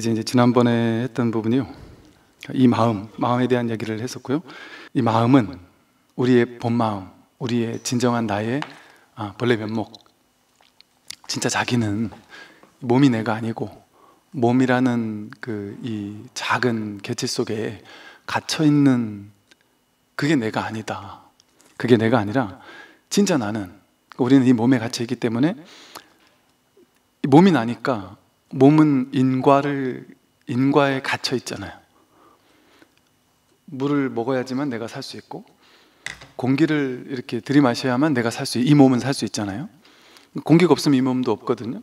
그래서 이제 지난번에 했던 부분이요, 이 마음에 대한 얘기를 했었고요. 이 마음은 우리의 본 마음, 우리의 진정한 나의 본래 면목. 진짜 자기는 몸이 내가 아니고 몸이라는 이 작은 개체 속에 갇혀 있는 그게 내가 아니다. 그게 내가 아니라 진짜 나는, 우리는 이 몸에 갇혀 있기 때문에 이 몸이 나니까 몸은 인과에 갇혀 있잖아요. 물을 먹어야지만 내가 살 수 있고 공기를 이렇게 들이마셔야만 내가 이 몸은 살 수 있잖아요. 공기가 없으면 이 몸도 없거든요.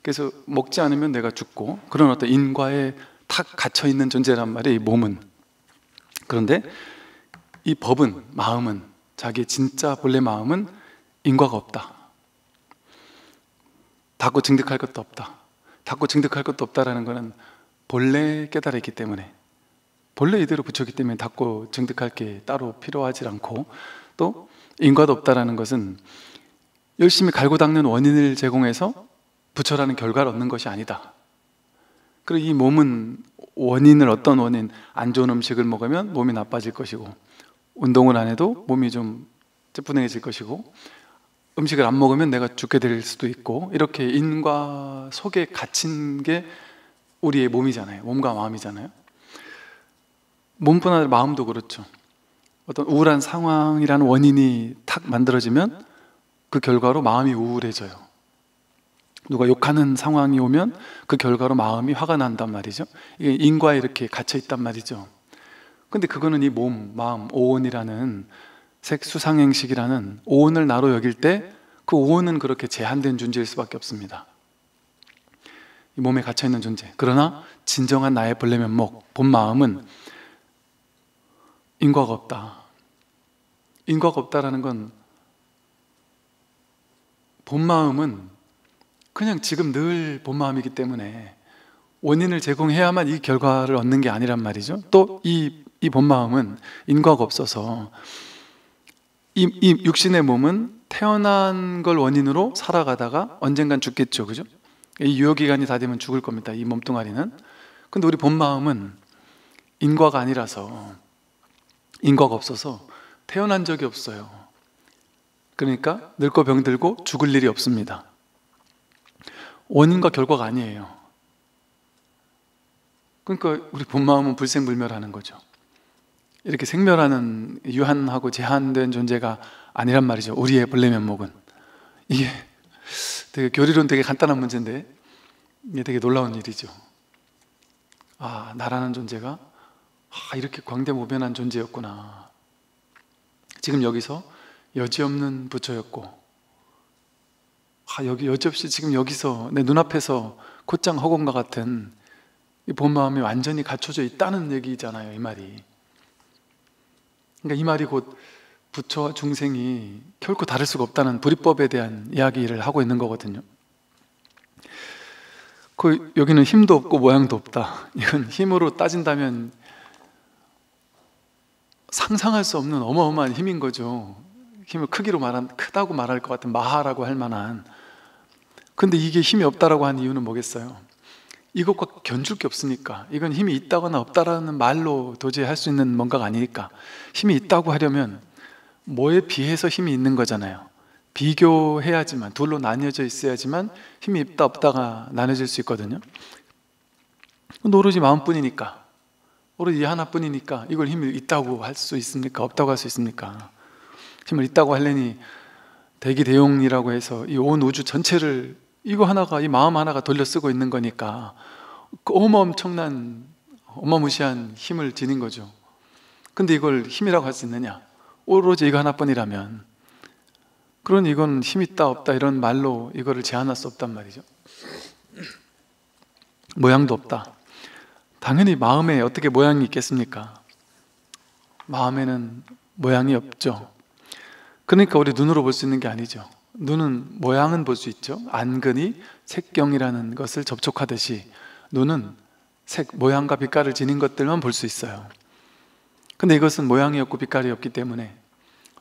그래서 먹지 않으면 내가 죽고, 그런 어떤 인과에 탁 갇혀 있는 존재란 말이에요, 이 몸은. 그런데 이 법은, 마음은, 자기의 진짜 본래 마음은 인과가 없다. 닫고 증득할 것도 없다. 닫고 증득할 것도 없다라는 것은 본래 깨달았기 때문에, 본래 이대로 붙였기 때문에 닫고 증득할 게 따로 필요하지 않고, 또 인과도 없다라는 것은 열심히 갈고 닦는 원인을 제공해서 부처라는 결과를 얻는 것이 아니다. 그리고 이 몸은 어떤 원인, 안 좋은 음식을 먹으면 몸이 나빠질 것이고, 운동을 안 해도 몸이 좀 찌뿌둥해질 것이고, 음식을 안 먹으면 내가 죽게 될 수도 있고, 이렇게 인과 속에 갇힌 게 우리의 몸이잖아요. 몸과 마음이잖아요. 몸뿐 아니라 마음도 그렇죠. 어떤 우울한 상황이라는 원인이 탁 만들어지면 그 결과로 마음이 우울해져요. 누가 욕하는 상황이 오면 그 결과로 마음이 화가 난단 말이죠. 이게 인과에 이렇게 갇혀 있단 말이죠. 근데 그거는 이 몸, 마음, 오온이라는 색수상행식이라는 오온을 나로 여길 때 그 오온은 그렇게 제한된 존재일 수밖에 없습니다. 이 몸에 갇혀있는 존재. 그러나 진정한 나의 본래 면목, 본 마음은 인과가 없다. 인과가 없다라는 건, 본 마음은 그냥 지금 늘 본 마음이기 때문에 원인을 제공해야만 이 결과를 얻는 게 아니란 말이죠. 또 이 본 마음은 인과가 없어서 이 육신의 몸은 태어난 걸 원인으로 살아가다가 언젠간 죽겠죠, 그죠? 이 유효기간이 다 되면 죽을 겁니다, 이 몸뚱아리는. 근데 우리 본 마음은 인과가 아니라서, 인과가 없어서 태어난 적이 없어요. 그러니까 늙고 병들고 죽을 일이 없습니다. 원인과 결과가 아니에요. 그러니까 우리 본 마음은 불생불멸하는 거죠. 이렇게 생멸하는, 유한하고 제한된 존재가 아니란 말이죠, 우리의 본래 면목은. 이게 되게 교리론 되게 간단한 문제인데 이게 되게 놀라운 일이죠. 나라는 존재가 이렇게 광대무변한 존재였구나. 지금 여기서 여지없는 부처였고, 여기 여지없이 지금 여기서 내 눈앞에서 곧장 허공과 같은 이 본 마음이 완전히 갖춰져 있다는 얘기잖아요, 이 말이. 그러니까 이 말이 곧 부처와 중생이 결코 다를 수가 없다는 불이법에 대한 이야기를 하고 있는 거거든요. 여기는 힘도 없고 모양도 없다. 이건 힘으로 따진다면 상상할 수 없는 어마어마한 힘인 거죠. 힘을 크다고 말할 것 같은 마하라고 할 만한. 근데 이게 힘이 없다라고 한 이유는 뭐겠어요? 이것과 견줄 게 없으니까. 이건 힘이 있다거나 없다라는 말로 도저히 할 수 있는 뭔가가 아니니까. 힘이 있다고 하려면 뭐에 비해서 힘이 있는 거잖아요. 비교해야지만, 둘로 나뉘어져 있어야지만 힘이 있다 없다가 나눠질 수 있거든요. 오로지 마음뿐이니까, 오로지 하나뿐이니까 이걸 힘이 있다고 할 수 있습니까? 없다고 할 수 있습니까? 힘을 있다고 하려니 대기대용이라고 해서 이 온 우주 전체를 이거 하나가, 이 마음 하나가 돌려 쓰고 있는 거니까 어마무시한 힘을 지닌 거죠. 근데 이걸 힘이라고 할 수 있느냐? 오로지 이거 하나뿐이라면. 그러니 이건 힘 있다 없다 이런 말로 이거를 제한할 수 없단 말이죠. 모양도 없다. 당연히 마음에 어떻게 모양이 있겠습니까? 마음에는 모양이 없죠. 그러니까 우리 눈으로 볼 수 있는 게 아니죠. 눈은 모양은 볼 수 있죠. 안근이 색경이라는 것을 접촉하듯이 눈은 모양과 빛깔을 지닌 것들만 볼 수 있어요. 근데 이것은 모양이 없고 빛깔이 없기 때문에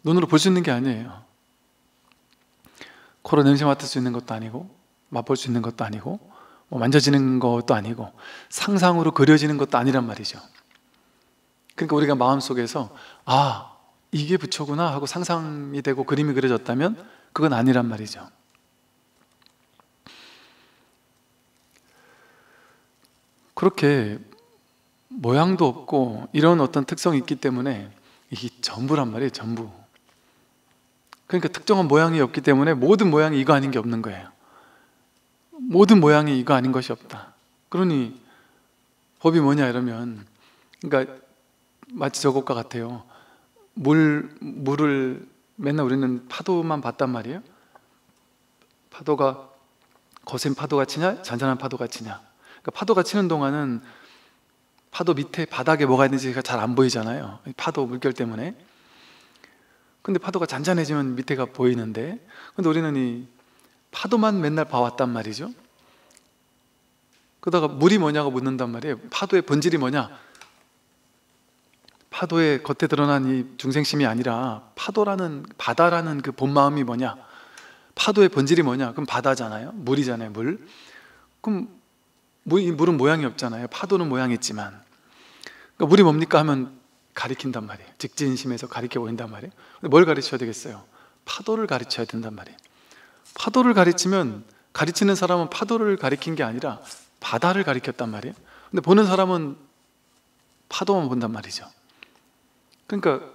눈으로 볼 수 있는 게 아니에요. 코로 냄새 맡을 수 있는 것도 아니고 맛볼 수 있는 것도 아니고 만져지는 것도 아니고 상상으로 그려지는 것도 아니란 말이죠. 그러니까 우리가 마음속에서 아, 이게 부처구나 하고 상상이 되고 그림이 그려졌다면 그건 아니란 말이죠. 그렇게 모양도 없고 이런 어떤 특성이 있기 때문에 이게 전부란 말이에요. 전부. 그러니까 특정한 모양이 없기 때문에 모든 모양이 이거 아닌 게 없는 거예요. 모든 모양이 이거 아닌 것이 없다. 그러니 법이 뭐냐 이러면, 그러니까 마치 저것과 같아요. 물을 맨날 우리는 파도만 봤단 말이에요. 파도가 거센 파도가 치냐 잔잔한 파도가 치냐. 그러니까 파도가 치는 동안은 파도 밑에 바닥에 뭐가 있는지가 잘 안 보이잖아요. 파도 물결 때문에. 근데 파도가 잔잔해지면 밑에가 보이는데, 근데 우리는 이 파도만 맨날 봐왔단 말이죠. 그러다가 물이 뭐냐고 묻는단 말이에요. 파도의 본질이 뭐냐? 파도의 겉에 드러난 이 중생심이 아니라 파도라는, 바다라는 그 본마음이 뭐냐? 파도의 본질이 뭐냐? 그럼 바다잖아요. 물이잖아요. 물. 그럼 이 물은 모양이 없잖아요. 파도는 모양이 있지만. 그러니까 물이 뭡니까 하면 가리킨단 말이에요. 직진심에서 가리켜 보인단 말이에요. 근데 뭘 가르쳐야 되겠어요? 파도를 가르쳐야 된단 말이에요. 파도를 가르치면, 가르치는 사람은 파도를 가리킨 게 아니라 바다를 가리켰단 말이에요. 근데 보는 사람은 파도만 본단 말이죠. 그러니까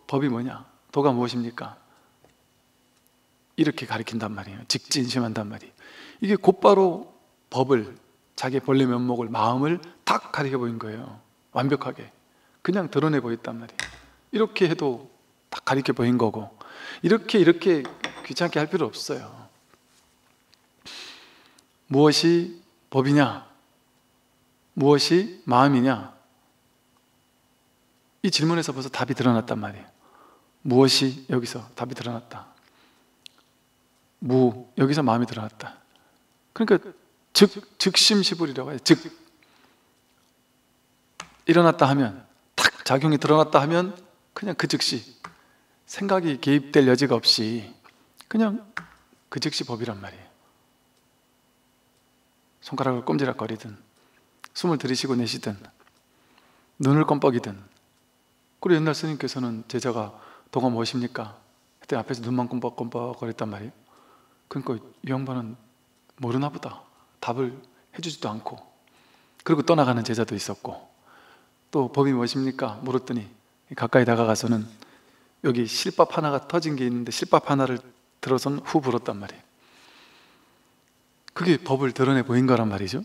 법이 뭐냐? 도가 무엇입니까? 이렇게 가리킨단 말이에요. 직진심한단 말이에요. 이게 곧바로 법을, 자기의 본래 면목을, 마음을 딱 가리켜 보인 거예요. 완벽하게 그냥 드러내 보였단 말이에요. 이렇게 해도 딱 가리켜 보인 거고, 이렇게 귀찮게 할 필요 없어요. 무엇이 법이냐? 무엇이 마음이냐? 이 질문에서 벌써 답이 드러났단 말이에요. 무엇이, 여기서 답이 드러났다. 무, 여기서 마음이 드러났다. 그러니까 즉심시불이라고 해요. 즉 일어났다 하면, 탁 작용이 드러났다 하면 그냥 그 즉시, 생각이 개입될 여지가 없이 그냥 그 즉시 법이란 말이에요. 손가락을 꼼지락거리든 숨을 들이쉬고 내쉬든 눈을 껌뻑이든. 그리고 옛날 스님께서는 제자가 도가 무엇입니까? 그때 앞에서 눈만 껌뻑껌뻑 거렸단 말이에요. 그러니까 이 양반은 모르나 보다. 답을 해주지도 않고. 그리고 떠나가는 제자도 있었고. 또 법이 무엇입니까? 물었더니 가까이 다가가서는 여기 실밥 하나가 터진 게 있는데 실밥 하나를 들어선 후 불었단 말이에요. 그게 법을 드러내 보인 거란 말이죠.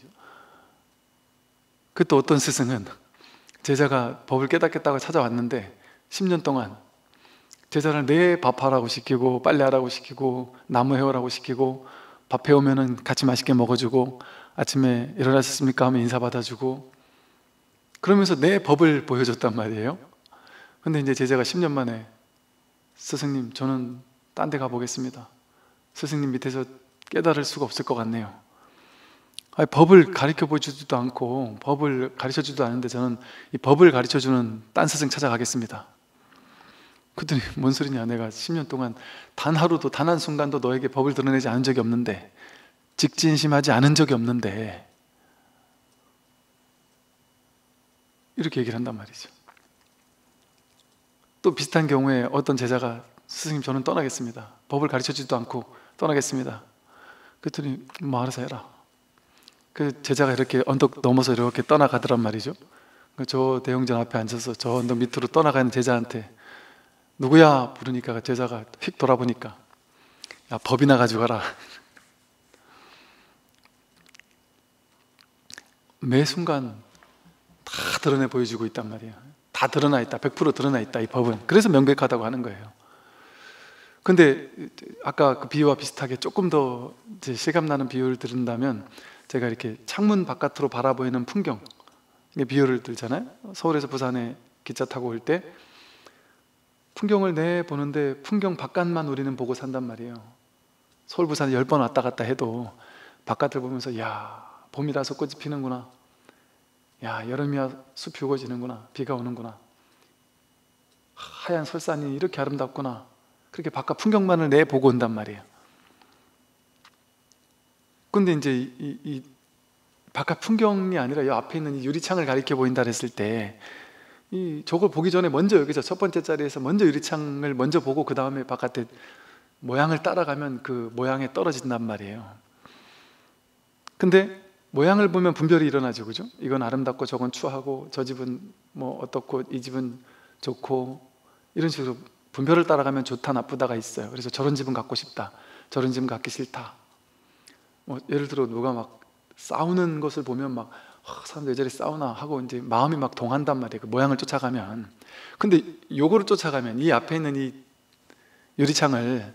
그 또 어떤 스승은 제자가 법을 깨닫겠다고 찾아왔는데 10년 동안 제자를 내 밥하라고 시키고 빨래하라고 시키고 나무 해오라고 시키고, 밥 해오면은 같이 맛있게 먹어주고, 아침에 일어나셨습니까 하면 인사 받아주고, 그러면서 내 법을 보여줬단 말이에요. 근데 이제 제자가 10년 만에 스승님, 저는 딴 데 가보겠습니다. 스승님 밑에서 깨달을 수가 없을 것 같네요. 아니, 법을 가르쳐 보지도 않고 법을 가르쳐 주지도 않는데 저는 이 법을 가르쳐 주는 딴 스승 찾아가겠습니다. 그랬더니 뭔 소리냐, 내가 10년 동안 단 하루도, 단 한순간도 너에게 법을 드러내지 않은 적이 없는데, 직진심하지 않은 적이 없는데, 이렇게 얘기를 한단 말이죠. 또 비슷한 경우에 어떤 제자가 스승님, 저는 떠나겠습니다. 법을 가르쳐주지도 않고 떠나겠습니다. 그랬더니 뭐 알아서 해라. 그 제자가 이렇게 언덕 넘어서 이렇게 떠나가더란 말이죠. 저 대형전 앞에 앉아서 저 언덕 밑으로 떠나가는 제자한테 누구야? 부르니까 제자가 휙 돌아보니까, 야, 법이나 가지고 가라. 매 순간 다 드러내 보여주고 있단 말이에요. 다 드러나 있다. 100% 드러나 있다, 이 법은. 그래서 명백하다고 하는 거예요. 근데 아까 그 비유와 비슷하게 조금 더 이제 실감나는 비유를 들은다면, 제가 이렇게 창문 바깥으로 바라보이는 풍경, 비유를 들잖아요. 서울에서 부산에 기차 타고 올 때 풍경을 보는데 풍경 바깥만 우리는 보고 산단 말이에요. 서울 부산 10번 왔다 갔다 해도 바깥을 보면서, 야, 봄이라서 꽃이 피는구나, 야, 여름이야 숲이 우거지는구나, 비가 오는구나, 하얀 설산이 이렇게 아름답구나, 그렇게 바깥 풍경만을 보고 온단 말이에요. 근데 이제 이 바깥 풍경이 아니라 이 앞에 있는 이 유리창을 가리켜 보인다 했을 때, 저걸 보기 전에 먼저 여기서 첫 번째 자리에서 먼저 유리창을 먼저 보고 그 다음에 바깥에 모양을 따라가면 그 모양에 떨어진단 말이에요. 근데 모양을 보면 분별이 일어나죠, 그죠? 이건 아름답고 저건 추하고, 저 집은 뭐 어떻고 이 집은 좋고, 이런 식으로 분별을 따라가면 좋다 나쁘다가 있어요. 그래서 저런 집은 갖고 싶다, 저런 집은 갖기 싫다. 뭐 예를 들어 누가 막 싸우는 것을 보면 막 사람들 왜 저리 싸우나 하고 이제 마음이 막 동한단 말이에요, 그 모양을 쫓아가면. 근데 요거를 쫓아가면 이 앞에 있는 이 유리창을,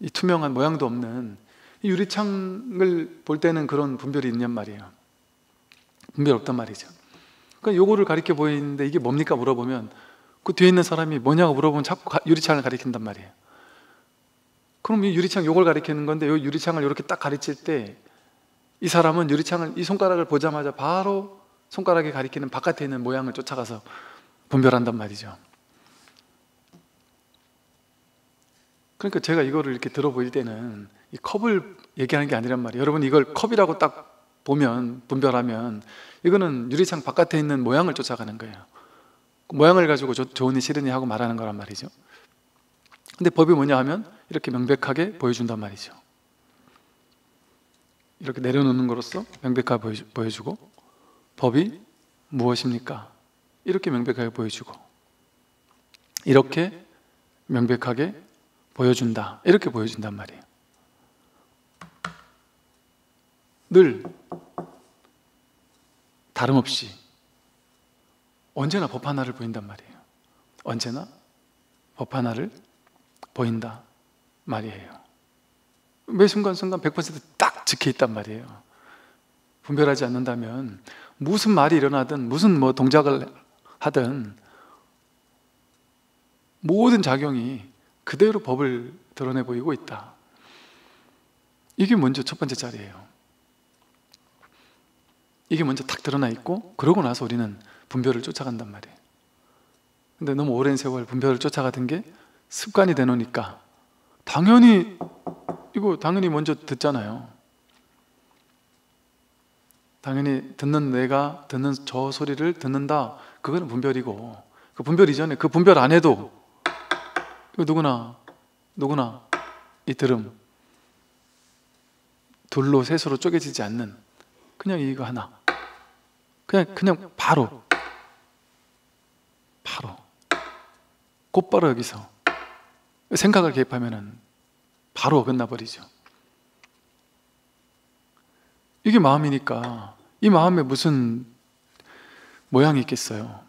이 투명한 모양도 없는 이 유리창을 볼 때는 그런 분별이 있냔 말이에요. 분별 없단 말이죠. 그러니까 요거를 가리켜 보이는데 이게 뭡니까 물어보면, 그 뒤에 있는 사람이 뭐냐고 물어보면 자꾸 유리창을 가리킨단 말이에요. 그럼 이 유리창 요걸 가리키는 건데, 요 유리창을 이렇게 딱 가르칠 때 이 사람은 유리창을, 이 손가락을 보자마자 바로 손가락에 가리키는 바깥에 있는 모양을 쫓아가서 분별한단 말이죠. 그러니까 제가 이거를 이렇게 들어 보일 때는 이 컵을 얘기하는 게 아니란 말이에요. 여러분 이걸 컵이라고 딱 보면, 분별하면 이거는 유리창 바깥에 있는 모양을 쫓아가는 거예요. 그 모양을 가지고 좋으니 싫으니 하고 말하는 거란 말이죠. 근데 법이 뭐냐 하면 이렇게 명백하게 보여준단 말이죠. 이렇게 내려놓는 것으로써 명백하게 보여주고, 법이 무엇입니까? 이렇게 명백하게 보여주고, 이렇게 명백하게 보여준다, 이렇게 보여준단 말이에요. 늘 다름없이 언제나 법 하나를 보인단 말이에요. 언제나 법 하나를 보인다 말이에요. 매 순간순간 100%딱 지켜있단 말이에요. 분별하지 않는다면 무슨 말이 일어나든 무슨 뭐 동작을 하든 모든 작용이 그대로 법을 드러내 보이고 있다. 이게 먼저 첫 번째 자리예요. 이게 먼저 탁 드러나 있고, 그러고 나서 우리는 분별을 쫓아간단 말이에요. 근데 너무 오랜 세월 분별을 쫓아가던 게 습관이 되놓으니까 당연히 먼저 듣잖아요. 당연히 듣는 내가 듣는 저 소리를 듣는다, 그거는 분별이고, 그 분별 이전에 그 분별 안 해도 이거 누구나 이 들음, 둘로 셋으로 쪼개지지 않는 그냥 이거 하나, 그냥 바로 곧바로 여기서 생각을 개입하면은 바로 어긋나 버리죠. 이게 마음이니까 이 마음에 무슨 모양이 있겠어요.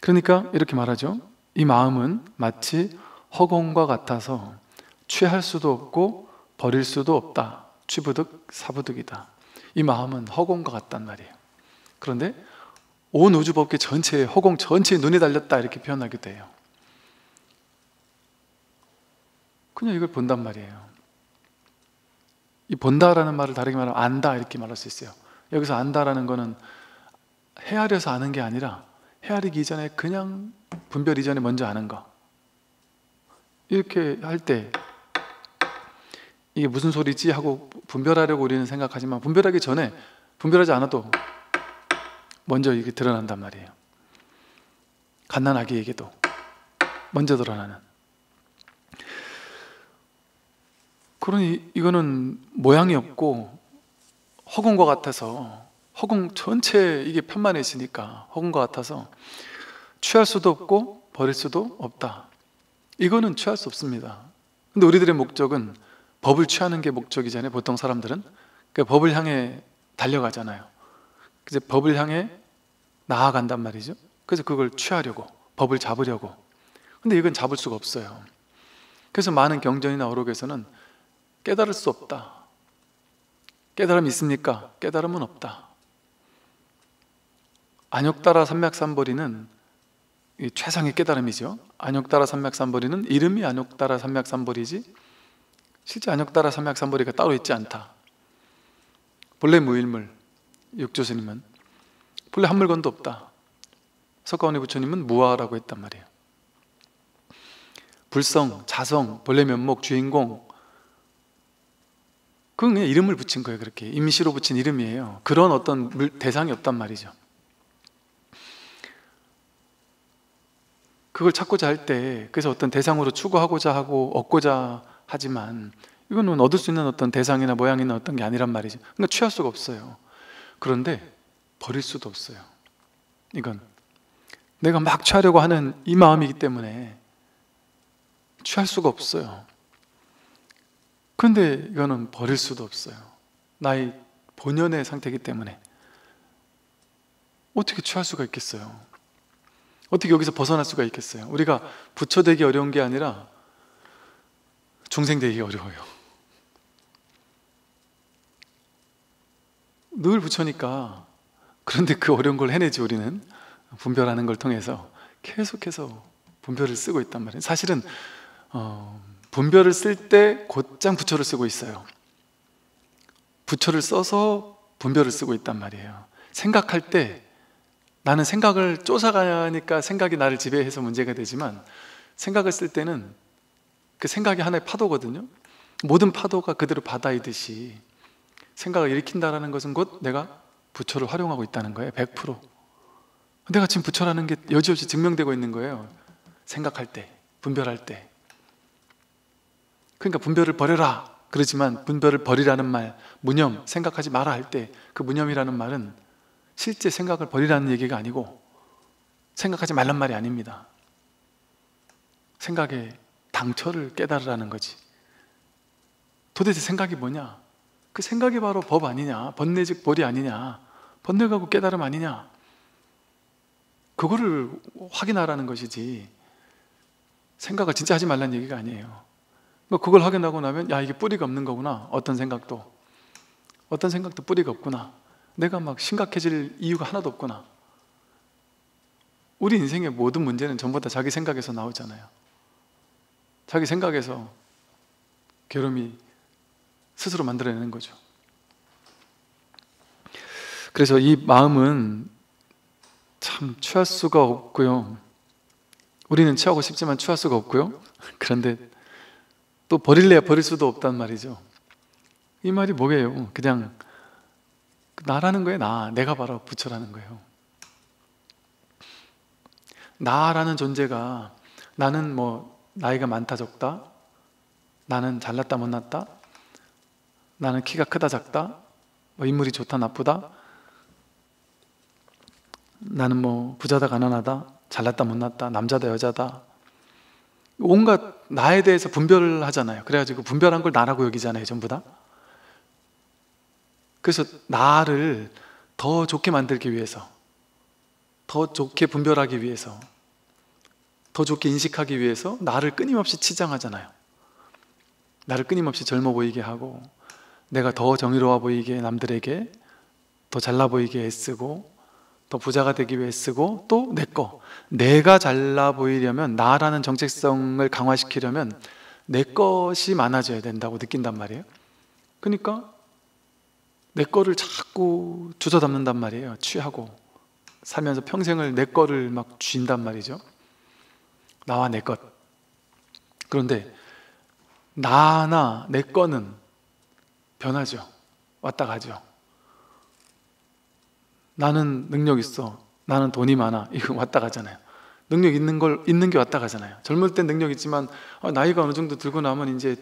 그러니까 이렇게 말하죠. 이 마음은 마치 허공과 같아서 취할 수도 없고 버릴 수도 없다. 취부득 사부득이다. 이 마음은 허공과 같단 말이에요. 그런데 온 우주법계 전체에, 허공 전체에 눈이 달렸다, 이렇게 표현하기도 해요. 그냥 이걸 본단 말이에요. 이 본다라는 말을 다르게 말하면 안다, 이렇게 말할 수 있어요. 여기서 안다라는 거는 헤아려서 아는 게 아니라 헤아리기 이전에 그냥 분별 이전에 먼저 아는 거. 이렇게 할 때 이게 무슨 소리지 하고 분별하려고 우리는 생각하지만, 분별하기 전에, 분별하지 않아도 먼저 이게 드러난단 말이에요. 갓난아기에게도 먼저 드러나는. 그러니 이거는 모양이 없고 허공과 같아서, 허공 전체에 이게 편만해 있으니까 허공과 같아서 취할 수도 없고 버릴 수도 없다. 이거는 취할 수 없습니다. 근데 우리들의 목적은 법을 취하는 게 목적이잖아요. 보통 사람들은 그러니까 법을 향해 달려가잖아요. 이제 법을 향해 나아간단 말이죠. 그래서 그걸 취하려고, 법을 잡으려고. 근데 이건 잡을 수가 없어요. 그래서 많은 경전이나 어록에서는 깨달을 수 없다, 깨달음이 있습니까? 깨달음은 없다. 안욕따라 삼맥삼보리는 이 최상의 깨달음이죠. 안욕따라 삼맥삼보리는 이름이 안욕따라 삼맥삼보리지 실제 안욕따라 삼맥삼보리가 따로 있지 않다. 본래 무일물, 육조스님은 본래 한 물건도 없다. 석가모니 부처님은 무아라고 했단 말이에요. 불성, 자성, 본래 면목, 주인공, 그건 그냥 이름을 붙인 거예요. 그렇게 임시로 붙인 이름이에요. 그런 어떤 대상이 없단 말이죠. 그걸 찾고자 할 때, 그래서 어떤 대상으로 추구하고자 하고 얻고자 하지만 이거는 얻을 수 있는 어떤 대상이나 모양이나 어떤 게 아니란 말이죠. 그러니까 취할 수가 없어요. 그런데 버릴 수도 없어요. 이건 내가 막 취하려고 하는 이 마음이기 때문에 취할 수가 없어요. 그런데 이거는 버릴 수도 없어요. 나의 본연의 상태이기 때문에 어떻게 취할 수가 있겠어요? 어떻게 여기서 벗어날 수가 있겠어요? 우리가 부처되기 어려운 게 아니라 중생되기 어려워요. 늘 부처니까. 그런데 그 어려운 걸 해내지. 우리는 분별하는 걸 통해서 계속해서 분별을 쓰고 있단 말이에요. 사실은 분별을 쓸 때 곧장 부처를 쓰고 있어요. 부처를 써서 분별을 쓰고 있단 말이에요. 생각할 때 나는 생각을 쫓아가니까 생각이 나를 지배해서 문제가 되지만, 생각을 쓸 때는 그 생각이 하나의 파도거든요. 모든 파도가 그대로 바다이듯이 생각을 일으킨다는 것은 곧 내가 부처를 활용하고 있다는 거예요. 100%. 내가 지금 부처라는 게 여지없이 증명되고 있는 거예요. 생각할 때, 분별할 때. 그러니까 분별을 버려라 그러지만, 분별을 버리라는 말, 무념, 생각하지 마라 할 때 그 무념이라는 말은 실제 생각을 버리라는 얘기가 아니고 생각하지 말란 말이 아닙니다. 생각의 당처를 깨달으라는 거지. 도대체 생각이 뭐냐? 그 생각이 바로 법 아니냐? 번뇌 즉 보리 아니냐? 번뇌가 그 깨달음 아니냐? 그거를 확인하라는 것이지, 생각을 진짜 하지 말라는 얘기가 아니에요. 그걸 확인하고 나면 야, 이게 뿌리가 없는 거구나. 어떤 생각도 뿌리가 없구나. 내가 막 심각해질 이유가 하나도 없구나. 우리 인생의 모든 문제는 전부 다 자기 생각에서 나오잖아요. 자기 생각에서 괴로움이 스스로 만들어내는 거죠. 그래서 이 마음은 참 취할 수가 없고요. 우리는 취하고 싶지만 취할 수가 없고요. 그런데 또 버릴래야 버릴 수도 없단 말이죠. 이 말이 뭐예요? 그냥 나라는 거예요. 내가 바로 부처라는 거예요. 나라는 존재가, 나는 뭐 나이가 많다 적다, 나는 잘났다 못났다, 나는 키가 크다 작다, 뭐 인물이 좋다 나쁘다, 나는 뭐 부자다 가난하다, 잘났다 못났다, 남자다 여자다, 온갖 나에 대해서 분별을 하잖아요. 그래가지고 분별한 걸 나라고 여기잖아요. 전부 다. 그래서 나를 더 좋게 만들기 위해서, 더 좋게 분별하기 위해서, 더 좋게 인식하기 위해서 나를 끊임없이 치장하잖아요. 나를 끊임없이 젊어 보이게 하고, 내가 더 정의로워 보이게 남들에게, 더 잘나 보이게 애쓰고, 더 부자가 되기 위해 쓰고, 또 내가 잘나 보이려면, 나라는 정체성을 강화시키려면 내 것이 많아져야 된다고 느낀단 말이에요. 그러니까 내 거를 자꾸 주워 담는단 말이에요. 취하고 살면서 평생을 내 거를 막 쥔단 말이죠. 나와 내 것. 그런데 나나 내 거는 변하죠. 왔다 가죠. 나는 능력 있어, 나는 돈이 많아, 이거 왔다 가잖아요. 능력 있는 게 왔다 가잖아요. 젊을 땐 능력 있지만 나이가 어느 정도 들고 나면 이제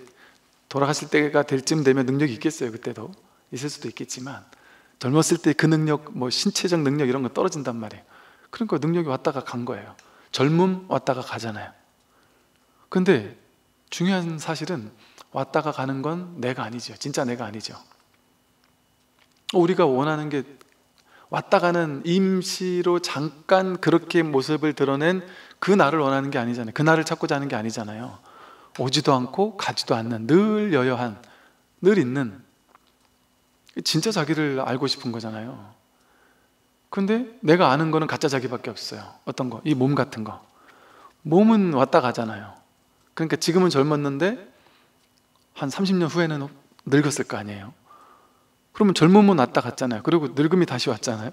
돌아가실 때가 될 쯤 되면 능력이 있겠어요. 그때도 있을 수도 있겠지만, 젊었을 때 그 능력, 뭐 신체적 능력 이런 거 떨어진단 말이에요. 그러니까 능력이 왔다가 간 거예요. 젊음 왔다가 가잖아요. 근데 중요한 사실은 왔다가 가는 건 내가 아니죠. 진짜 내가 아니죠. 우리가 원하는 게 왔다 가는 임시로 잠깐 그렇게 모습을 드러낸 그 나를 원하는 게 아니잖아요. 그 나를 찾고자 하는 게 아니잖아요. 오지도 않고 가지도 않는, 늘 여여한, 늘 있는 진짜 자기를 알고 싶은 거잖아요. 근데 내가 아는 거는 가짜 자기밖에 없어요. 어떤 거? 이 몸 같은 거. 몸은 왔다 가잖아요. 그러니까 지금은 젊었는데 한 30년 후에는 늙었을 거 아니에요. 그러면 젊음은 왔다 갔잖아요. 그리고 늙음이 다시 왔잖아요.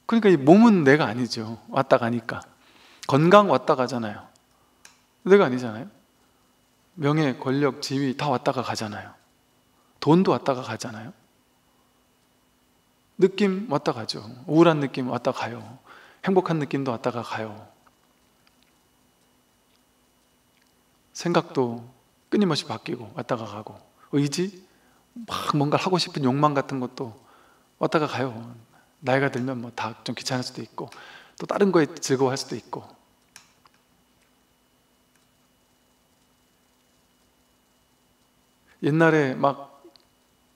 그러니까 이 몸은 내가 아니죠. 왔다 가니까. 건강 왔다 가잖아요. 내가 아니잖아요. 명예, 권력, 지위 다 왔다가 가잖아요. 돈도 왔다가 가잖아요. 느낌 왔다 가죠. 우울한 느낌 왔다 가요. 행복한 느낌도 왔다가 가요. 생각도 끊임없이 바뀌고 왔다가 가고, 의지, 막 뭔가 하고 싶은 욕망 같은 것도 왔다가 가요. 나이가 들면 뭐 다 좀 귀찮을 수도 있고, 또 다른 거에 즐거워할 수도 있고. 옛날에 막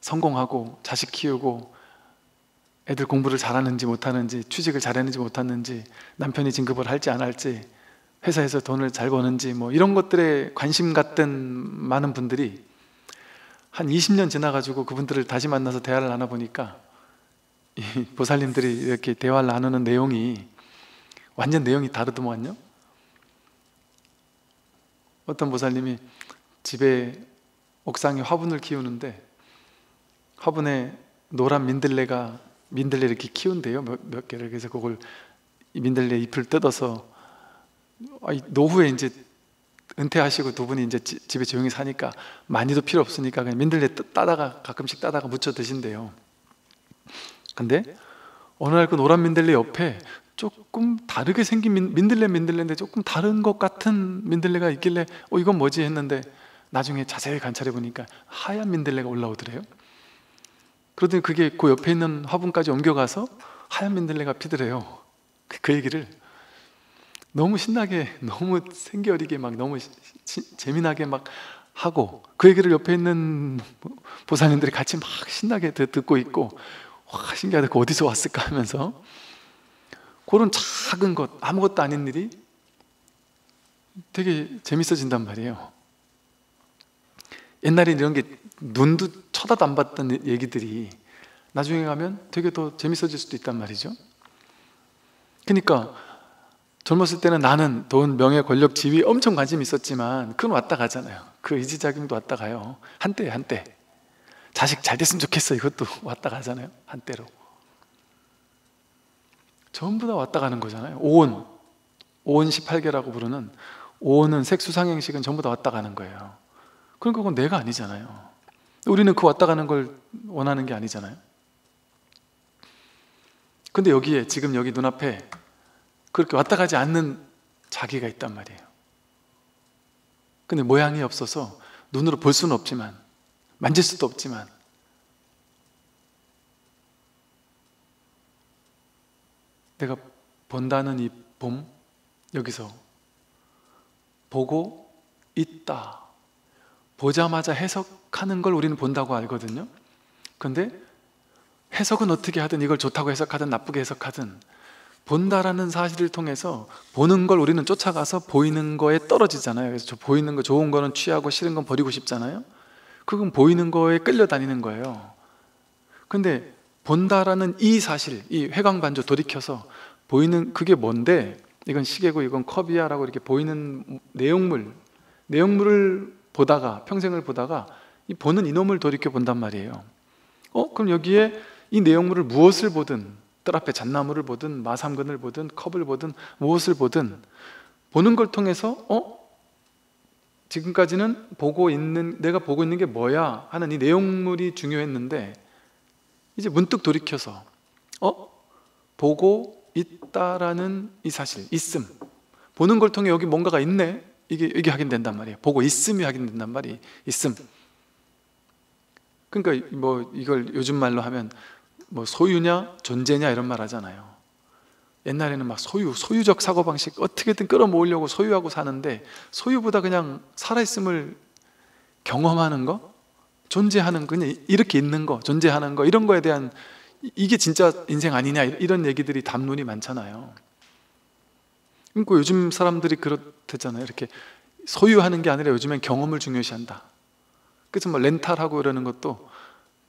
성공하고 자식 키우고 애들 공부를 잘하는지 못하는지, 취직을 잘했는지 못했는지, 남편이 진급을 할지 안 할지, 회사에서 돈을 잘 버는지, 뭐 이런 것들에 관심 갖던 많은 분들이 한 20년 지나가지고 그분들을 다시 만나서 대화를 나눠보니까 이 보살님들이 이렇게 대화를 나누는 내용이 완전 내용이 다르더만요. 어떤 보살님이 집에 옥상에 화분을 키우는데, 화분에 노란 민들레 이렇게 키운대요. 몇 개를. 그래서 그걸 민들레 잎을 뜯어서, 노후에 이제 은퇴하시고 두 분이 이제 집에 조용히 사니까 많이도 필요 없으니까 그냥 민들레 가끔씩 따다가 무쳐 드신대요. 근데 어느 날 그 노란 민들레 옆에 조금 다르게 생긴 민들레인데 조금 다른 것 같은 민들레가 있길래 이건 뭐지 했는데, 나중에 자세히 관찰해 보니까 하얀 민들레가 올라오더래요. 그러더니 그게 그 옆에 있는 화분까지 옮겨가서 하얀 민들레가 피더래요. 그 얘기를 너무 신나게, 너무 생기어리게 막 너무 재미나게 막 하고, 그 얘기를 옆에 있는 보살님들이 같이 막 신나게 듣고 있고, 와 신기하다, 그 어디서 왔을까 하면서, 그런 작은 것, 아무것도 아닌 일이 되게 재밌어진단 말이에요. 옛날에 이런 게 눈도 쳐다도 안 봤던 얘기들이 나중에 가면 되게 더 재밌어질 수도 있단 말이죠. 그러니까 젊었을 때는 나는 돈, 명예, 권력, 지위 엄청 관심이 있었지만 그건 왔다 가잖아요. 그 의지작용도 왔다 가요. 한때 자식 잘 됐으면 좋겠어, 이것도 왔다 가잖아요. 한때로 전부 다 왔다 가는 거잖아요. 오온 18개라고 부르는 오온은 색수상행식은 전부 다 왔다 가는 거예요. 그러니까 그건 내가 아니잖아요. 우리는 그 왔다 가는 걸 원하는 게 아니잖아요. 근데 여기에 지금 여기 눈앞에 그렇게 왔다 가지 않는 자기가 있단 말이에요. 근데 모양이 없어서 눈으로 볼 수는 없지만, 만질 수도 없지만, 내가 본다는 이 봄, 여기서 보고 있다, 보자마자 해석하는 걸 우리는 본다고 알거든요. 근데 해석은 어떻게 하든, 이걸 좋다고 해석하든 나쁘게 해석하든, 본다라는 사실을 통해서 보는 걸 우리는 쫓아가서 보이는 거에 떨어지잖아요. 그래서 보이는 거, 좋은 거는 취하고 싫은 건 버리고 싶잖아요. 그건 보이는 거에 끌려다니는 거예요. 근데 본다라는 이 사실, 이 회광반조 돌이켜서 보이는 그게 뭔데, 이건 시계고 이건 컵이야 라고 이렇게 보이는 내용물을 보다가, 평생을 보다가 이 보는 이놈을 돌이켜 본단 말이에요. 그럼 여기에 이 내용물을 무엇을 보든, 뜰 앞에 잣나무를 보든 마삼근을 보든 컵을 보든 무엇을 보든, 보는 걸 통해서 지금까지는 내가 보고 있는 게 뭐야 하는 이 내용물이 중요했는데, 이제 문득 돌이켜서 보고 있다라는 이 사실, 있음, 보는 걸 통해 여기 뭔가가 있네, 이게 확인된단 말이에요. 보고 있음이 확인된단 말이 있음. 그러니까 뭐 이걸 요즘 말로 하면 뭐 소유냐 존재냐 이런 말 하잖아요. 옛날에는 막 소유적 사고방식 어떻게든 끌어모으려고 소유하고 사는데, 소유보다 그냥 살아있음을 경험하는 거, 존재하는 거, 그냥 이렇게 있는 거, 존재하는 거, 이런 거에 대한, 이게 진짜 인생 아니냐, 이런 얘기들이 담론이 많잖아요. 그러니까 요즘 사람들이 그렇대잖아요. 이렇게 소유하는 게 아니라 요즘엔 경험을 중요시한다. 그래서 뭐 렌탈하고 이러는 것도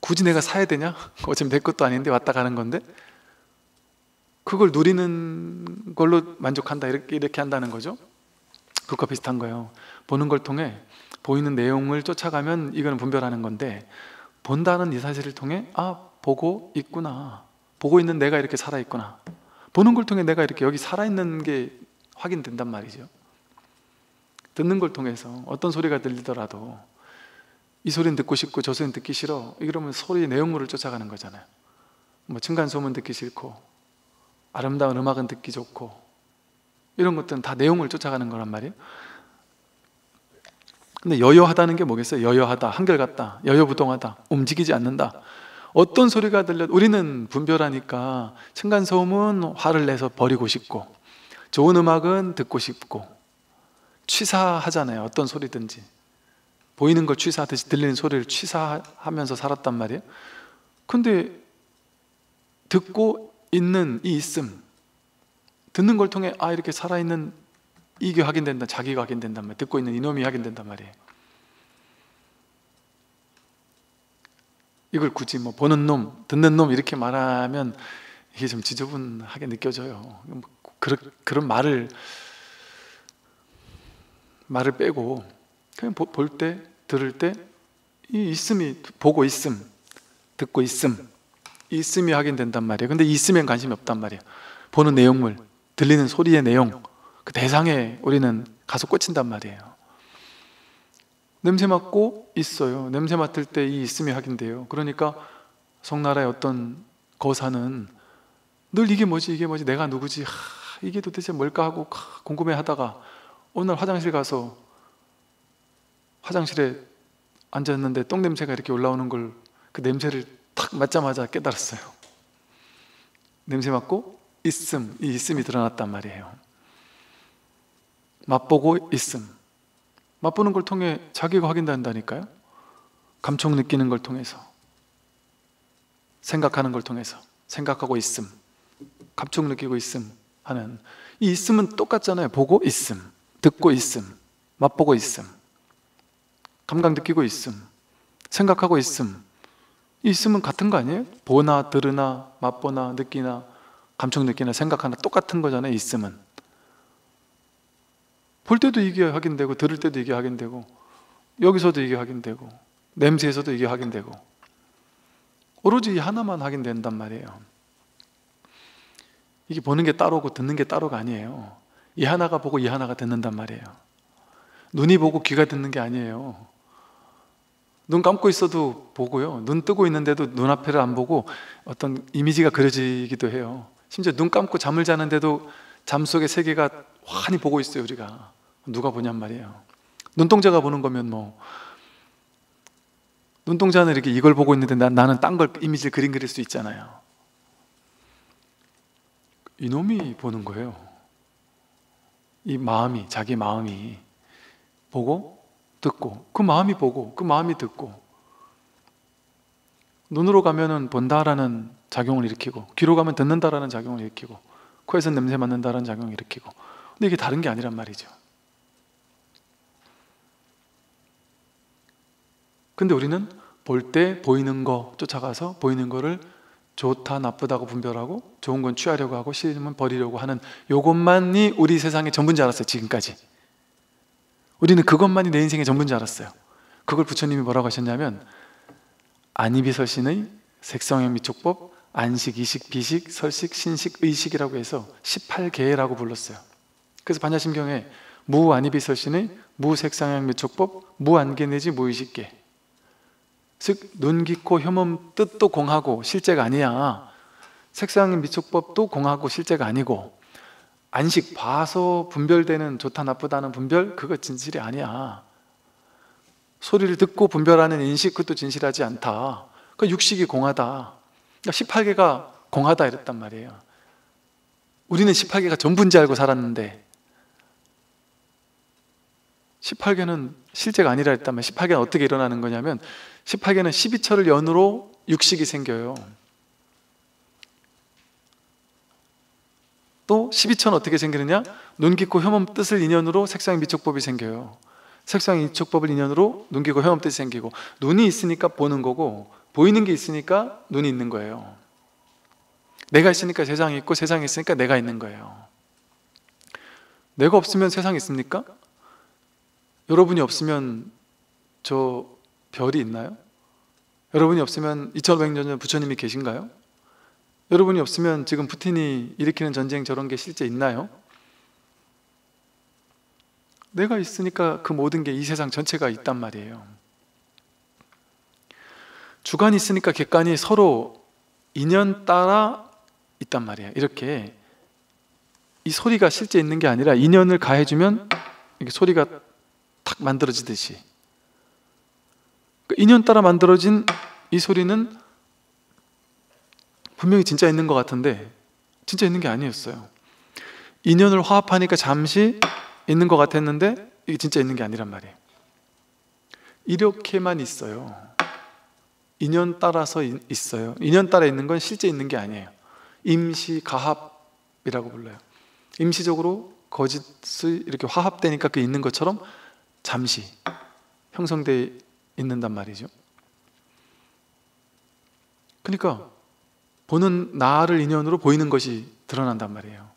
굳이 내가 사야 되냐? 어차피 내 것도 아닌데 왔다 가는 건데, 그걸 누리는 걸로 만족한다, 이렇게 한다는 거죠. 그것과 비슷한 거예요. 보는 걸 통해 보이는 내용을 쫓아가면 이거는 분별하는 건데, 본다는 이 사실을 통해 보고 있구나, 보고 있는 내가 이렇게 살아있구나, 보는 걸 통해 내가 이렇게 여기 살아있는 게 확인된단 말이죠. 듣는 걸 통해서 어떤 소리가 들리더라도 이 소리는 듣고 싶고 저 소리는 듣기 싫어, 이러면 소리의 내용물을 쫓아가는 거잖아요. 뭐 층간소음은 듣기 싫고 아름다운 음악은 듣기 좋고, 이런 것들은 다 내용을 쫓아가는 거란 말이에요. 근데 여여하다는 게 뭐겠어요? 여여하다, 한결같다, 여여부동하다, 움직이지 않는다. 어떤 소리가 들려도 우리는 분별하니까 층간소음은 화를 내서 버리고 싶고, 좋은 음악은 듣고 싶고, 취사하잖아요. 어떤 소리든지 보이는 걸 취사하듯이 들리는 소리를 취사하면서 살았단 말이에요. 근데 듣고 있는 이 있음, 듣는 걸 통해 이렇게 살아있는 이게 확인된다, 자기가 확인된단 말이에요. 듣고 있는 이놈이 확인된단 말이에요. 이걸 굳이 뭐 보는 놈, 듣는 놈 이렇게 말하면 이게 좀 지저분하게 느껴져요. 그런 말을 빼고 그냥 볼 때, 들을 때 이 있음이, 보고 있음, 듣고 있음, 이 있음이 확인된단 말이에요. 근데 이 있음엔 관심이 없단 말이에요. 보는 내용물, 들리는 소리의 내용, 그 대상에 우리는 가서 꽂힌단 말이에요. 냄새 맡고 있어요. 냄새 맡을 때 이 있음이 확인돼요. 그러니까 송나라의 어떤 거사는 늘 이게 뭐지, 이게 뭐지, 내가 누구지, 이게 도대체 뭘까 하고 궁금해 하다가 어느 날 화장실 가서 화장실에 앉았는데 똥냄새가 이렇게 올라오는 걸, 그 냄새를 탁 맡자마자 깨달았어요. 냄새 맡고 있음, 이 있음이 드러났단 말이에요. 맛보고 있음, 맛보는 걸 통해 자기가 확인된다니까요. 감촉 느끼는 걸 통해서, 생각하는 걸 통해서, 생각하고 있음, 감촉 느끼고 있음 하는 이 있음은 똑같잖아요. 보고 있음, 듣고 있음, 맛보고 있음, 감각 느끼고 있음, 생각하고 있음. 이 있음은 같은 거 아니에요? 보나 들으나 맛보나 느끼나 감촉 느끼나 생각하나 똑같은 거잖아요. 있음은 볼 때도 이게 확인되고, 들을 때도 이게 확인되고, 여기서도 이게 확인되고, 냄새에서도 이게 확인되고, 오로지 이 하나만 확인된단 말이에요. 이게 보는 게 따로고 듣는 게 따로가 아니에요. 이 하나가 보고 이 하나가 듣는단 말이에요. 눈이 보고 귀가 듣는 게 아니에요. 눈 감고 있어도 보고요, 눈 뜨고 있는데도 눈앞에를 안 보고 어떤 이미지가 그려지기도 해요. 심지어 눈 감고 잠을 자는데도 잠 속의 세계가 환히 보고 있어요. 우리가 누가 보냔 말이에요. 눈동자가 보는 거면 뭐, 눈동자는 이렇게 이걸 보고 있는데 나는 딴 걸 이미지를 그릴 수 있잖아요. 이놈이 보는 거예요. 이 마음이, 자기 마음이 보고 듣고, 그 마음이 보고 그 마음이 듣고, 눈으로 가면은 본다라는 작용을 일으키고, 귀로 가면 듣는다라는 작용을 일으키고, 코에서 냄새 맡는다라는 작용을 일으키고. 근데 이게 다른 게 아니란 말이죠. 근데 우리는 볼 때 보이는 거 쫓아가서 보이는 거를 좋다 나쁘다고 분별하고, 좋은 건 취하려고 하고 싫으면 버리려고 하는 요것만이 우리 세상의 전부인 줄 알았어요. 지금까지 우리는 그것만이 내 인생의 전부인 줄 알았어요. 그걸 부처님이 뭐라고 하셨냐면, 안이비설신의 색성형 미촉법, 안식, 이식, 비식, 설식, 신식, 의식이라고 해서 18개라고 불렀어요. 그래서 반야심경에 무안이비설신의 무색상형 미촉법, 무안개 내지 무의식계, 즉 눈, 귀, 코, 혐음, 뜻도 공하고 실제가 아니야. 색상형 미촉법도 공하고 실제가 아니고, 안식, 봐서 분별되는 좋다 나쁘다는 분별, 그거 진실이 아니야. 소리를 듣고 분별하는 인식, 그것도 진실하지 않다. 그 육식이 공하다. 그러니까 18개가 공하다 이랬단 말이에요. 우리는 18개가 전부인지 알고 살았는데 18개는 실제가 아니라 했단 말이에요. 18개는 어떻게 일어나는 거냐면, 18개는 12처를 연으로 육식이 생겨요. 또 12처는 어떻게 생기느냐? 눈, 귀, 코, 혐음, 뜻을 인연으로 색상 미촉법이 생겨요. 색상 미촉법을 인연으로 눈, 귀, 코, 혐음, 뜻이 생기고, 눈이 있으니까 보는 거고, 보이는 게 있으니까 눈이 있는 거예요. 내가 있으니까 세상이 있고, 세상이 있으니까 내가 있는 거예요. 내가 없으면 세상이 있습니까? 여러분이 없으면 저 별이 있나요? 여러분이 없으면 2500년 전 부처님이 계신가요? 여러분이 없으면 지금 푸틴이 일으키는 전쟁 저런 게 실제 있나요? 내가 있으니까 그 모든 게, 이 세상 전체가 있단 말이에요. 주관이 있으니까 객관이 서로 인연 따라 있단 말이에요. 이렇게 이 소리가 실제 있는 게 아니라 인연을 가해주면 이게 소리가 탁 만들어지듯이, 인연 따라 만들어진 이 소리는 분명히 진짜 있는 것 같은데 진짜 있는 게 아니었어요. 인연을 화합하니까 잠시 있는 것 같았는데 이게 진짜 있는 게 아니란 말이에요. 이렇게만 있어요. 인연 따라서 있어요. 인연 따라 있는 건 실제 있는 게 아니에요. 임시 가합이라고 불러요. 임시적으로 거짓을 이렇게 화합되니까 그 있는 것처럼 잠시 형성되어 있는단 말이죠. 그러니까 보는 나를 인연으로 보이는 것이 드러난단 말이에요.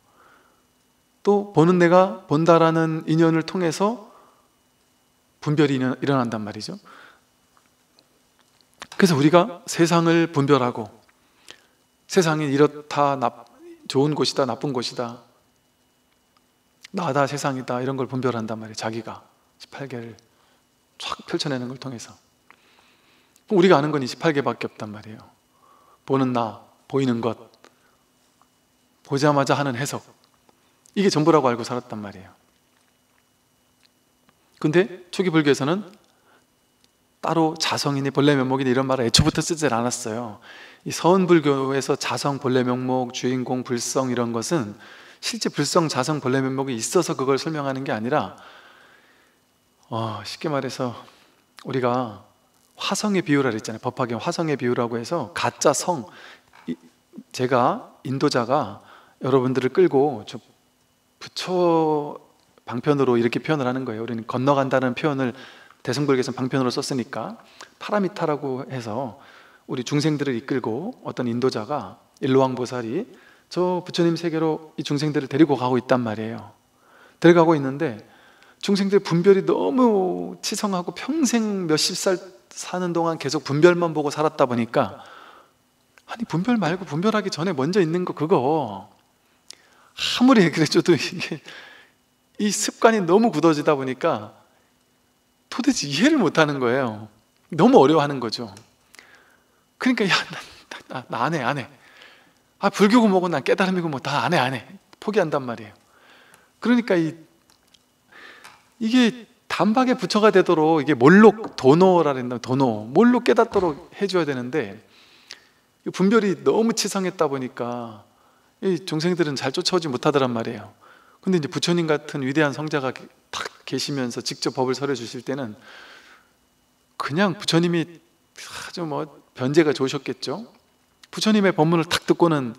또 보는 내가 본다라는 인연을 통해서 분별이 일어난단 말이죠. 그래서 우리가 세상을 분별하고 세상이 이렇다, 좋은 곳이다, 나쁜 곳이다, 나다, 세상이다, 이런 걸 분별한단 말이에요. 자기가 18개를 쫙 펼쳐내는 걸 통해서. 우리가 아는 건 28개밖에 없단 말이에요. 보는 나, 보이는 것, 보자마자 하는 해석, 이게 전부라고 알고 살았단 말이에요. 근데 초기 불교에서는 따로 자성이니 본래 면목이니 이런 말을 애초부터 쓰질 않았어요. 이 서은불교에서 자성, 본래 면목, 주인공, 불성 이런 것은 실제 불성, 자성, 본래 면목이 있어서 그걸 설명하는 게 아니라 쉽게 말해서 우리가 화성의 비유라 그랬잖아요. 법화경 화성의 비유라고 해서 가짜 성, 제가 인도자가 여러분들을 끌고 저 부처 방편으로 이렇게 표현을 하는 거예요. 우리는 건너간다는 표현을 대승불교에서는 방편으로 썼으니까 파라미타라고 해서 우리 중생들을 이끌고 어떤 인도자가 일로왕보살이 저 부처님 세계로 이 중생들을 데리고 가고 있단 말이에요. 데려가고 있는데 중생들의 분별이 너무 치성하고 평생 몇십 살 사는 동안 계속 분별만 보고 살았다 보니까 아니 분별 말고 분별하기 전에 먼저 있는 거 그거 아무리 그래줘도 이게 이 습관이 너무 굳어지다 보니까 도대체 이해를 못하는 거예요. 너무 어려워하는 거죠. 그러니까 나 안 해. 불교고 뭐고 난 깨달음이고 뭐 다 안 해. 포기한단 말이에요. 그러니까 이게 단박에 부처가 되도록 이게 몰록 도노라 그랬나, 도노 몰록 깨닫도록 해줘야 되는데 분별이 너무 치성했다 보니까 이 중생들은 잘 쫓아오지 못하더란 말이에요. 근데 이제 부처님 같은 위대한 성자가 탁 계시면서 직접 법을 설해 주실 때는 그냥 부처님이 아주 변제가 좋으셨겠죠. 부처님의 법문을 탁 듣고는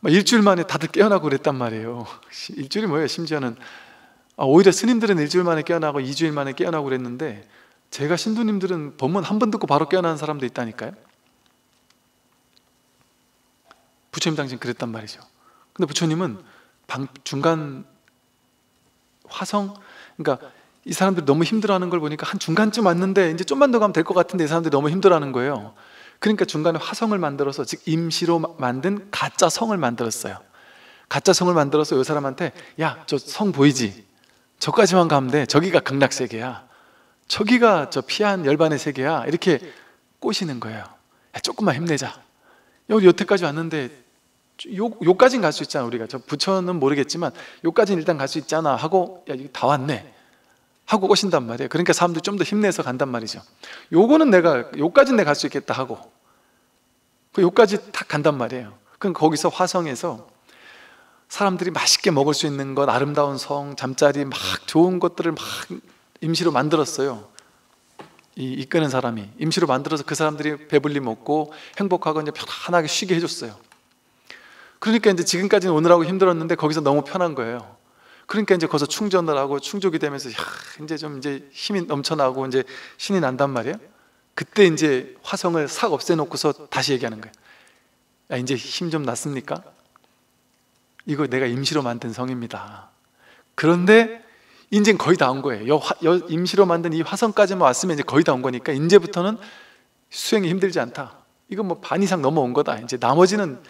일주일 만에 다들 깨어나고 그랬단 말이에요. 일주일이 뭐예요? 심지어는 오히려 스님들은 일주일 만에 깨어나고 2주일 만에 깨어나고 그랬는데 제가 신도님들은 법문 한 번 듣고 바로 깨어나는 사람도 있다니까요. 부처님 당시엔 그랬단 말이죠. 근데 부처님은 중간 화성, 그러니까 이 사람들이 너무 힘들어하는 걸 보니까 한 중간쯤 왔는데 이제 좀만 더 가면 될 것 같은데 이 사람들이 너무 힘들어하는 거예요. 그러니까 중간에 화성을 만들어서, 즉 임시로 만든 가짜 성을 만들었어요. 가짜 성을 만들어서 이 사람한테 야, 저 성 보이지? 저까지만 가면 돼. 저기가 극락세계야. 저기가 저 피한 열반의 세계야. 이렇게 꼬시는 거예요. 야, 조금만 힘내자. 여기 여태까지 왔는데 요까진 갈 수 있잖아. 우리가 저 부처는 모르겠지만 요까지는 일단 갈 수 있잖아 하고, 야, 여기 다 왔네 하고 꼬신단 말이에요. 그러니까 사람들이 좀 더 힘내서 간단 말이죠. 요거는 요까지는 내가 갈 수 있겠다 하고 요까지 탁 간단 말이에요. 그럼 거기서 화성에서 사람들이 맛있게 먹을 수 있는 것, 아름다운 성, 잠자리 막 좋은 것들을 막 임시로 만들었어요. 이끄는 사람이 임시로 만들어서 그 사람들이 배불리 먹고 행복하고 이제 편안하게 쉬게 해줬어요. 그러니까 이제 지금까지는 오느라고 힘들었는데 거기서 너무 편한 거예요. 그러니까 이제 거기서 충전을 하고 충족이 되면서 이제 힘이 넘쳐나고 이제 신이 난단 말이에요. 그때 이제 화성을 싹 없애놓고서 다시 얘기하는 거예요. 야, 이제 힘 좀 났습니까? 이거 내가 임시로 만든 성입니다. 그런데 이제 거의 다 온 거예요. 임시로 만든 이 화성까지만 왔으면 이제 거의 다 온 거니까 이제부터는 수행이 힘들지 않다. 이거 뭐 반 이상 넘어온 거다. 이제 나머지는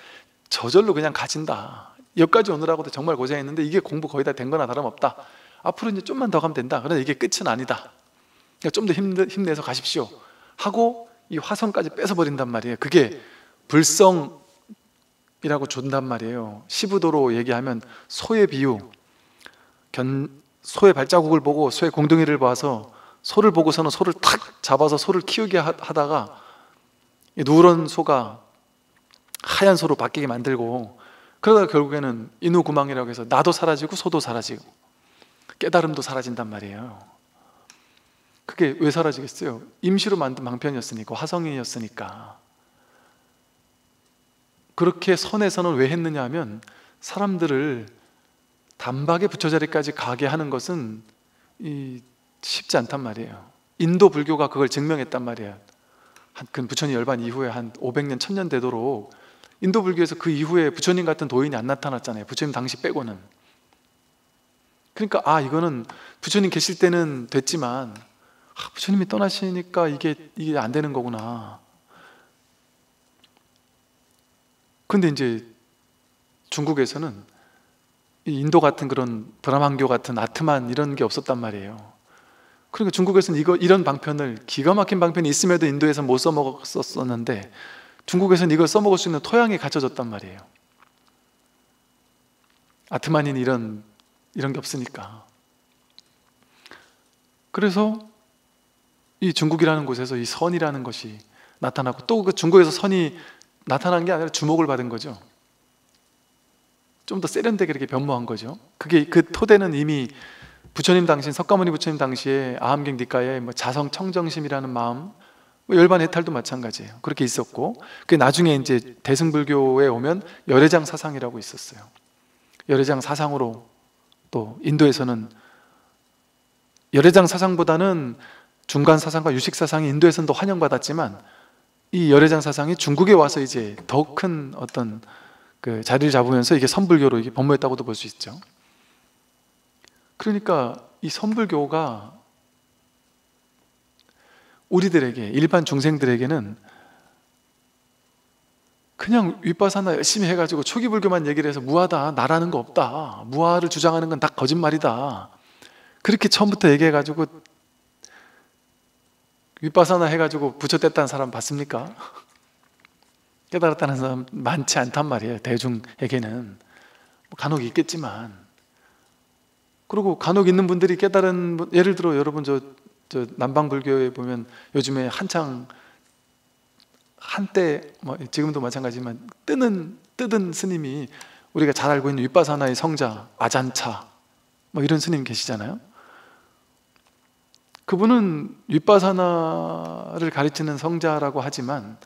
저절로 그냥 가진다. 여기까지 오느라고도 정말 고생했는데 이게 공부 거의 다 된 거나 다름없다. 앞으로 이제 좀만 더 가면 된다. 그런데 이게 끝은 아니다. 좀 더 힘내서 가십시오 하고 이 화성까지 뺏어버린단 말이에요. 그게 불성이라고 준단 말이에요. 시부도로 얘기하면 소의 비유, 소의 발자국을 보고 소의 공둥이를 봐서 소를 보고서는 소를 탁 잡아서 소를 키우게 하다가 이 누런 소가 하얀 소로 바뀌게 만들고, 그러다가 결국에는 인우구망이라고 해서 나도 사라지고 소도 사라지고 깨달음도 사라진단 말이에요. 그게 왜 사라지겠어요? 임시로 만든 방편이었으니까, 화성이었으니까. 그렇게 선에서는 왜 했느냐 하면 사람들을 단박에 부처자리까지 가게 하는 것은 쉽지 않단 말이에요. 인도 불교가 그걸 증명했단 말이에요. 그 부처님 열반 이후에 한 500년, 1000년 되도록 인도 불교에서 그 이후에 부처님 같은 도인이 안 나타났잖아요. 부처님 당시 빼고는. 그러니까 이거는 부처님 계실 때는 됐지만 부처님이 떠나시니까 이게 안 되는 거구나. 근데 이제 중국에서는 이 인도 같은 그런 브라만교 같은 아트만 이런 게 없었단 말이에요. 그러니까 중국에서는 이런 방편을, 기가 막힌 방편이 있음에도 인도에서 못 써먹었었는데 중국에서는 이걸 써먹을 수 있는 토양이 갖춰졌단 말이에요. 아트만인 이런 게 없으니까. 그래서 이 중국이라는 곳에서 이 선이라는 것이 나타나고, 또 그 중국에서 선이 나타난 게 아니라 주목을 받은 거죠. 좀 더 세련되게 이렇게 변모한 거죠. 그게 그 토대는 이미 부처님 당시, 석가모니 부처님 당시에 아함경 닉가에 자성 청정심이라는 마음, 열반 해탈도 마찬가지예요. 그렇게 있었고, 그 나중에 이제 대승불교에 오면 열애장 사상이라고 있었어요. 열애장 사상으로, 또 인도에서는 열애장 사상보다는 중간 사상과 유식 사상이 인도에서는 더 환영받았지만, 이 열애장 사상이 중국에 와서 이제 더 큰 어떤 그 자리를 잡으면서 이게 선불교로 이게 번모했다고도 볼 수 있죠. 그러니까 이 선불교가 우리들에게, 일반 중생들에게는 그냥 윗바사나 열심히 해가지고 초기 불교만 얘기를 해서 무아다, 나라는 거 없다, 무아를 주장하는 건 다 거짓말이다, 그렇게 처음부터 얘기해가지고 윗바사나 해가지고 부처 뗐다는 사람 봤습니까? 깨달았다는 사람 많지 않단 말이에요. 대중에게는 간혹 있겠지만. 그리고 간혹 있는 분들이 깨달은, 예를 들어 여러분 저 남방불교에 보면 요즘에 한때 지금도 마찬가지지만 뜨든 스님이, 우리가 잘 알고 있는 윗바사나의 성자 아잔차 이런 스님 계시잖아요. 그분은 윗바사나를 가르치는 성자라고 하지만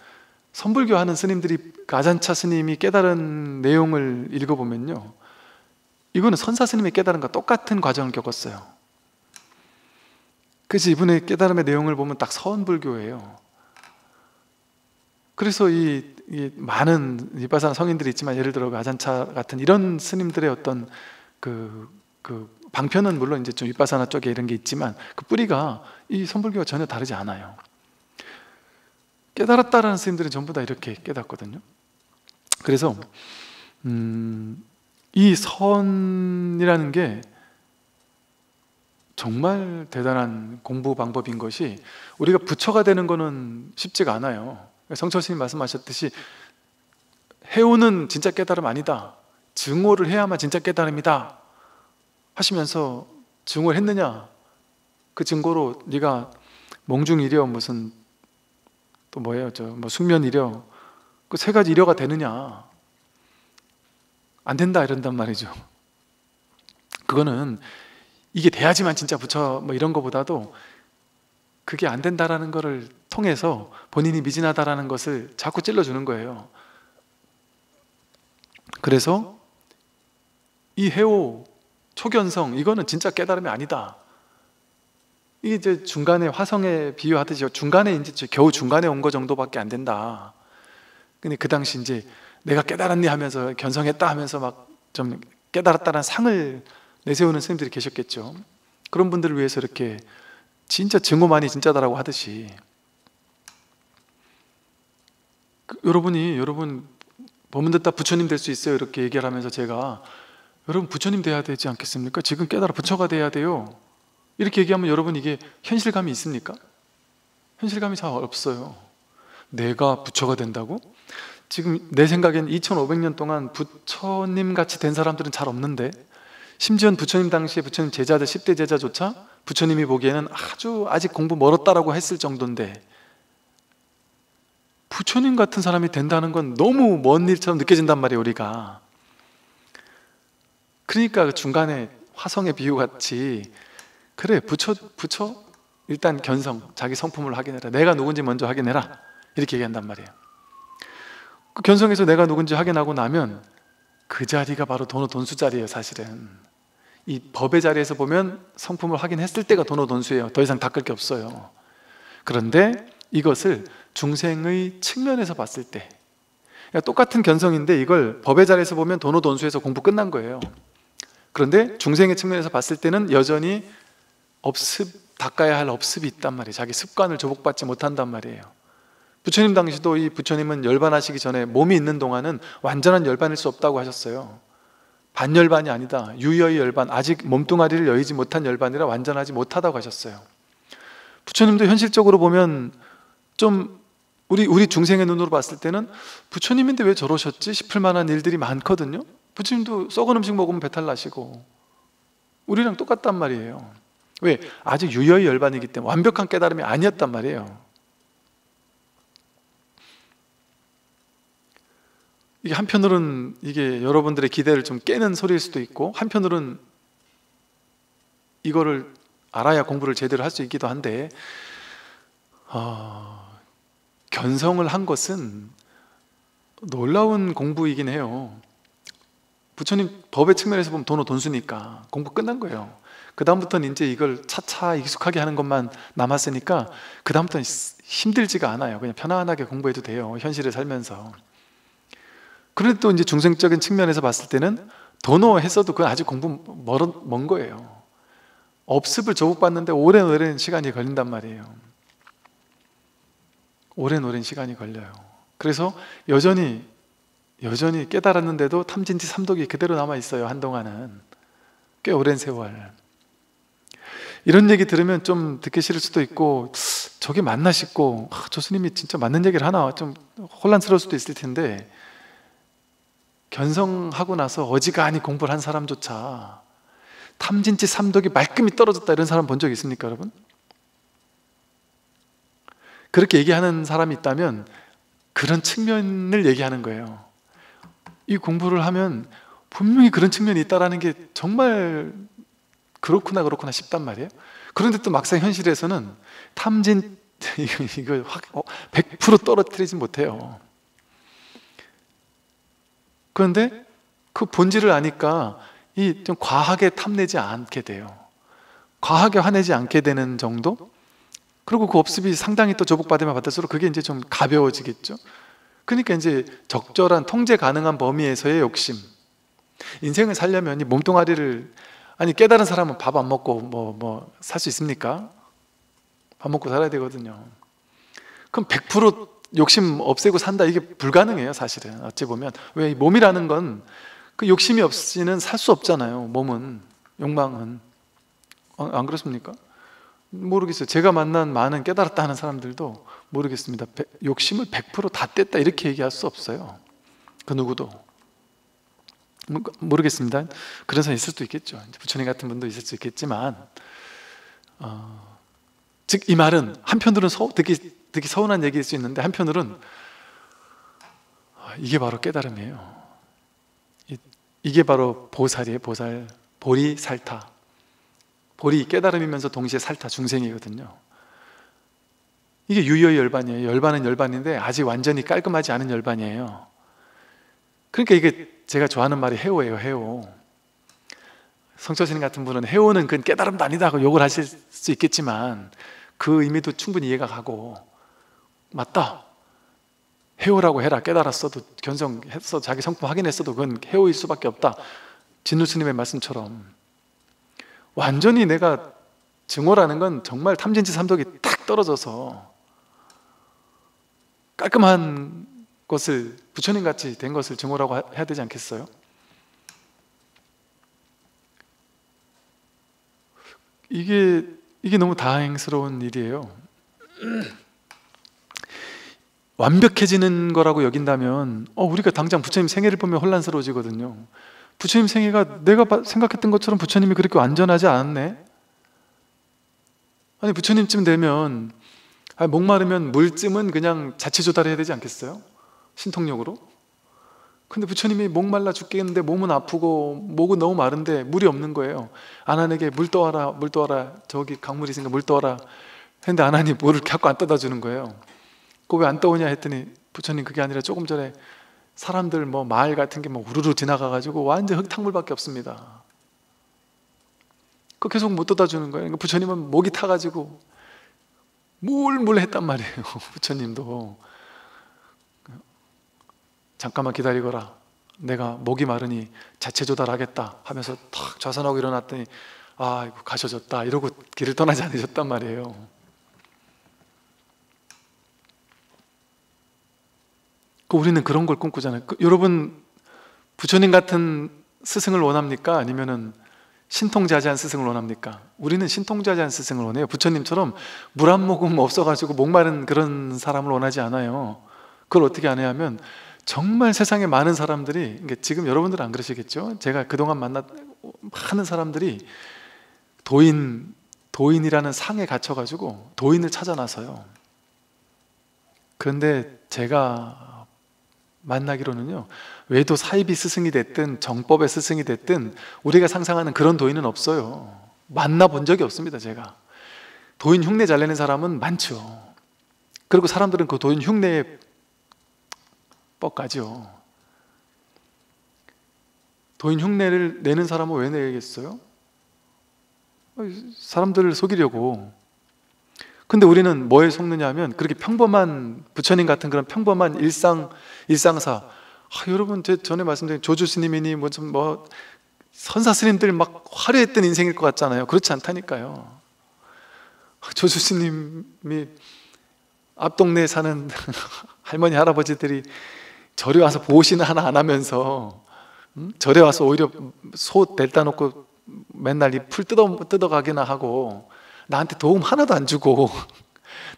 선불교 하는 스님들이, 그 아잔차 스님이 깨달은 내용을 읽어보면요, 이거는 선사 스님이 깨달은 것과 똑같은 과정을 겪었어요. 그래서 이분의 깨달음의 내용을 보면 딱 서원불교예요. 그래서 이 많은 윗바사나 성인들이 있지만, 예를 들어 아잔차 같은 이런 스님들의 어떤 그 방편은 물론 이제 좀 윗바사나 쪽에 이런 게 있지만, 그 뿌리가 이 선불교와 전혀 다르지 않아요. 깨달았다라는 스님들은 전부 다 이렇게 깨닫거든요. 그래서 이 선이라는 게 정말 대단한 공부 방법인 것이, 우리가 부처가 되는 거는 쉽지가 않아요. 성철 스님 말씀하셨듯이 해오는 진짜 깨달음 아니다, 증오를 해야만 진짜 깨달음이다 하시면서, 증오를 했느냐, 그 증거로 네가 몽중이려 무슨 또 뭐예요, 숙면이려, 그 세 가지 이려가 되느냐, 안 된다 이런단 말이죠. 그거는 이게 돼야지만 진짜 부처 이런 거보다도, 그게 안 된다라는 거를 통해서 본인이 미진하다라는 것을 자꾸 찔러주는 거예요. 그래서 이 해오, 초견성, 이거는 진짜 깨달음이 아니다. 이게 이제 중간에 화성에 비유하듯이 중간에 이제 겨우 중간에 온 거 정도밖에 안 된다. 근데 그 당시 이제 내가 깨달았니 하면서, 견성했다 하면서 막 좀 깨달았다는 상을 내세우는 스님들이 계셨겠죠. 그런 분들을 위해서 이렇게 진짜 증오만이 진짜다라고 하듯이, 여러분 법문 듣다 부처님 될 수 있어요 이렇게 얘기를 하면서, 제가 여러분 부처님 돼야 되지 않겠습니까? 지금 깨달아 부처가 돼야 돼요 이렇게 얘기하면, 여러분 이게 현실감이 있습니까? 현실감이 잘 없어요. 내가 부처가 된다고? 지금 내 생각엔 2500년 동안 부처님 같이 된 사람들은 잘 없는데, 심지어 부처님 당시에 부처님 제자들 10대 제자조차 부처님이 보기에는 아주 아직 공부 멀었다라고 했을 정도인데, 부처님 같은 사람이 된다는 건 너무 먼 일처럼 느껴진단 말이에요, 우리가. 그러니까 그 중간에 화성의 비유 같이, 그래, 부처 일단 견성, 자기 성품을 확인해라, 내가 누군지 먼저 확인해라, 이렇게 얘기한단 말이에요. 그 견성에서 내가 누군지 확인하고 나면 그 자리가 바로 도노돈수 자리예요. 사실은 이 법의 자리에서 보면 성품을 확인했을 때가 도노돈수예요. 더 이상 닦을 게 없어요. 그런데 이것을 중생의 측면에서 봤을 때, 그러니까 똑같은 견성인데 이걸 법의 자리에서 보면 도노돈수에서 공부 끝난 거예요. 그런데 중생의 측면에서 봤을 때는 여전히 닦아야 할 업습이 있단 말이에요. 자기 습관을 조복받지 못한단 말이에요. 부처님 당시도 이 부처님은 열반하시기 전에 몸이 있는 동안은 완전한 열반일 수 없다고 하셨어요. 반열반이 아니다, 유여의 열반, 아직 몸뚱아리를 여의지 못한 열반이라 완전하지 못하다고 하셨어요. 부처님도 현실적으로 보면 좀 우리 중생의 눈으로 봤을 때는 부처님인데 왜 저러셨지 싶을 만한 일들이 많거든요. 부처님도 썩은 음식 먹으면 배탈 나시고 우리랑 똑같단 말이에요. 왜? 아직 유여의 열반이기 때문에 완벽한 깨달음이 아니었단 말이에요. 이게 한편으로는 이게 여러분들의 기대를 좀 깨는 소리일 수도 있고, 한편으로는 이거를 알아야 공부를 제대로 할 수 있기도 한데, 견성을 한 것은 놀라운 공부이긴 해요. 부처님 법의 측면에서 보면 도노돈수니까 공부 끝난 거예요. 그 다음부터는 이제 이걸 차차 익숙하게 하는 것만 남았으니까 그 다음부터는 힘들지가 않아요. 그냥 편안하게 공부해도 돼요, 현실을 살면서. 그런데 또 이제 중생적인 측면에서 봤을 때는 도노했어도 그건 아직 공부 먼 거예요. 업습을 조복받는데 오랜 시간이 걸린단 말이에요. 오랜 시간이 걸려요. 그래서 여전히 깨달았는데도 탐진치 삼독이 그대로 남아있어요. 한동안은 꽤 오랜 세월. 이런 얘기 들으면 좀 듣기 싫을 수도 있고, 저게 맞나 싶고, 저 스님이 진짜 맞는 얘기를 하나, 좀 혼란스러울 수도 있을 텐데, 견성하고 나서 어지간히 공부를 한 사람조차 탐진치 삼독이 말끔히 떨어졌다 이런 사람 본 적 있습니까, 여러분? 그렇게 얘기하는 사람이 있다면 그런 측면을 얘기하는 거예요. 이 공부를 하면 분명히 그런 측면이 있다는 게 정말 그렇구나 싶단 말이에요. 그런데 또 막상 현실에서는 이거 확 100% 떨어뜨리지 못해요. 그런데 그 본질을 아니까 좀 과하게 탐내지 않게 돼요. 과하게 화내지 않게 되는 정도? 그리고 그 업습이 상당히 또 조복받으면 받을수록 그게 이제 좀 가벼워지겠죠. 그러니까 이제 적절한 통제 가능한 범위에서의 욕심. 인생을 살려면 이 몸뚱아리를, 깨달은 사람은 밥 안 먹고 살 수 있습니까? 밥 먹고 살아야 되거든요. 그럼 100% 욕심 없애고 산다, 이게 불가능해요, 사실은. 어찌 보면. 왜? 이 몸이라는 건 그 욕심이 없이는 살 수 없잖아요. 몸은, 욕망은. 안 그렇습니까? 모르겠어요. 제가 만난 많은 깨달았다 하는 사람들도 모르겠습니다. 욕심을 100% 다 뗐다 이렇게 얘기할 수 없어요. 그 누구도. 모르겠습니다. 그런 사람 있을 수도 있겠죠. 부처님 같은 분도 있을 수 있겠지만, 즉 이 말은 한편으로는 듣기 서운한 얘기일 수 있는데, 한편으로는 이게 바로 깨달음이에요. 이게 바로 보살이에요. 보살, 보리 살타. 보리 깨달음이면서 동시에 살타, 중생이거든요. 이게 유효의 열반이에요. 열반은 열반인데 아직 완전히 깔끔하지 않은 열반이에요. 그러니까 이게 제가 좋아하는 말이 해오예요. 해오. 성철스님 같은 분은 해오는 그건 깨달음도 아니다 하고 욕을 하실 수 있겠지만, 그 의미도 충분히 이해가 가고, 맞다, 해오라고 해라. 깨달았어도, 견성했어, 자기 성품 확인했어도 그건 해오일 수밖에 없다. 진루 스님의 말씀처럼 완전히 내가 증오라는 건 정말 탐진치 삼독이 탁 떨어져서 깔끔한 것을, 부처님같이 된 것을 증오라고 해야 되지 않겠어요? 이게 너무 다행스러운 일이에요. 완벽해지는 거라고 여긴다면 우리가 당장 부처님 생애를 보면 혼란스러워지거든요. 부처님 생애가 내가 생각했던 것처럼 부처님이 그렇게 완전하지 않았네. 아니 부처님쯤 되면 목마르면 물쯤은 그냥 자체 조달해야 되지 않겠어요? 신통력으로. 근데 부처님이 목말라 죽겠는데 몸은 아프고 목은 너무 마른데 물이 없는 거예요. 아난에게 물 떠와라, 물 떠와라, 저기 강물이 있으니까 물 떠와라 했는데 아난이 물을 자꾸 안 떠다 주는 거예요. 그거 왜 안 떠오냐 했더니 부처님 그게 아니라 조금 전에 사람들 뭐 마을 같은 게 뭐 우르르 지나가가지고 완전 흙탕물밖에 없습니다. 그거 계속 못 떠다 주는 거예요. 그러니까 부처님은 목이 타가지고 물물 했단 말이에요. 부처님도 잠깐만 기다리거라, 내가 목이 마르니 자체 조달하겠다 하면서 탁 좌선하고 일어났더니 아이고 가셔졌다 이러고 길을 떠나지 않으셨단 말이에요. 우리는 그런 걸 꿈꾸잖아요. 여러분 부처님 같은 스승을 원합니까? 아니면은 신통자제한 스승을 원합니까? 우리는 신통자제한 스승을 원해요. 부처님처럼 물 한 모금 없어가지고 목마른 그런 사람을 원하지 않아요. 그걸 어떻게 안 해야 하면 정말 세상에 많은 사람들이, 지금 여러분들은 안 그러시겠죠? 제가 그동안 만난 많은 사람들이 도인이라는 상에 갇혀가지고 도인을 찾아 나서요. 그런데 제가 만나기로는요, 외도 사이비 스승이 됐든 정법의 스승이 됐든 우리가 상상하는 그런 도인은 없어요. 만나본 적이 없습니다. 제가 도인 흉내 잘 내는 사람은 많죠. 그리고 사람들은 그 도인 흉내에 뻑가죠. 도인 흉내를 내는 사람은 왜 내겠어요? 사람들을 속이려고. 근데 우리는 뭐에 속느냐 하면 그렇게 평범한 부처님 같은 그런 평범한 일상사. 여러분 전에 말씀드린 조주 스님이니 뭐 선사 스님들 막 화려했던 인생일 것 같잖아요. 그렇지 않다니까요. 조주 스님이 앞 동네에 사는 할머니 할아버지들이 절에 와서 보호시는 하나 안 하면서 절에 와서 오히려 소 델다 놓고 맨날 이 풀 뜯어가기나 하고 나한테 도움 하나도 안 주고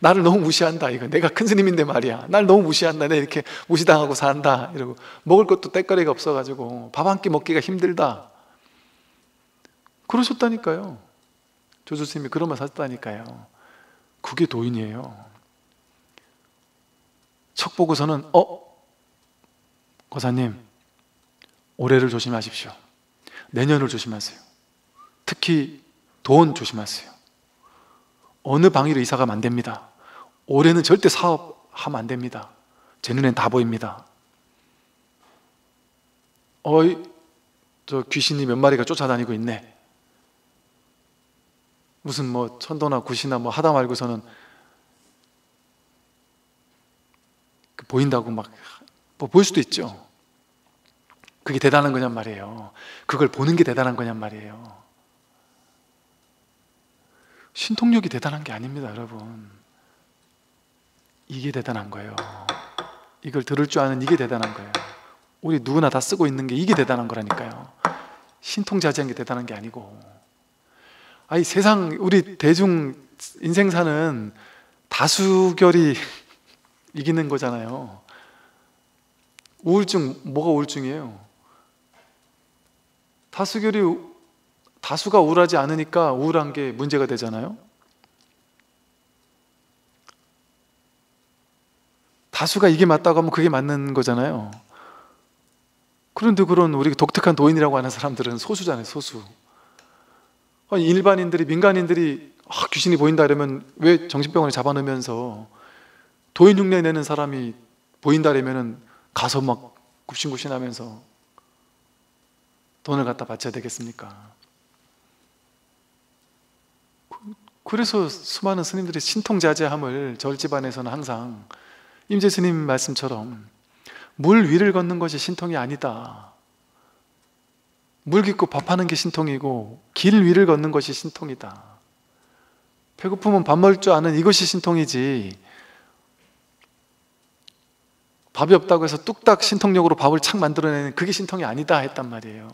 나를 너무 무시한다. 이거 내가 큰 스님인데 말이야, 날 너무 무시한다, 내가 이렇게 무시당하고 산다 이러고, 먹을 것도 때거리가 없어가지고 밥 한 끼 먹기가 힘들다 그러셨다니까요. 조주 스님이 그러면서 하셨다니까요. 그게 도인이에요. 척 보고서는 거사님 올해를 조심하십시오. 내년을 조심하세요. 특히 돈 조심하세요. 어느 방위로 이사 가면 안 됩니다. 올해는 절대 사업하면 안 됩니다. 제 눈엔 다 보입니다. 저 귀신이 몇 마리가 쫓아다니고 있네. 무슨 뭐 천도나 굿이나 뭐 하다 말고서는 보인다고 막 뭐 보일 수도 있죠. 그게 대단한 거냔 말이에요. 그걸 보는 게 대단한 거냔 말이에요. 신통력이 대단한 게 아닙니다, 여러분. 이게 대단한 거예요. 이걸 들을 줄 아는 이게 대단한 거예요. 우리 누구나 다 쓰고 있는 게 이게 대단한 거라니까요. 신통자제한 게 대단한 게 아니고. 세상 우리 대중 인생사는 다수결이 이기는 거잖아요. 우울증, 뭐가 우울증이에요? 다수가 우울하지 않으니까 우울한 게 문제가 되잖아요. 다수가 이게 맞다고 하면 그게 맞는 거잖아요. 그런데 그런 우리 독특한 도인이라고 하는 사람들은 소수잖아요, 소수. 일반인들이, 민간인들이 귀신이 보인다 이러면 왜 정신병원에 잡아놓으면서 도인 흉내 내는 사람이 보인다 이러면 가서 막 굽신굽신하면서 돈을 갖다 바쳐야 되겠습니까? 그래서 수많은 스님들이 신통자제함을 절집안에서는 항상 임재 스님 말씀처럼 물 위를 걷는 것이 신통이 아니다. 물 깊고 밥하는 게 신통이고 길 위를 걷는 것이 신통이다. 배고프면 밥 먹을 줄 아는 이것이 신통이지, 밥이 없다고 해서 뚝딱 신통력으로 밥을 착 만들어내는 그게 신통이 아니다 했단 말이에요.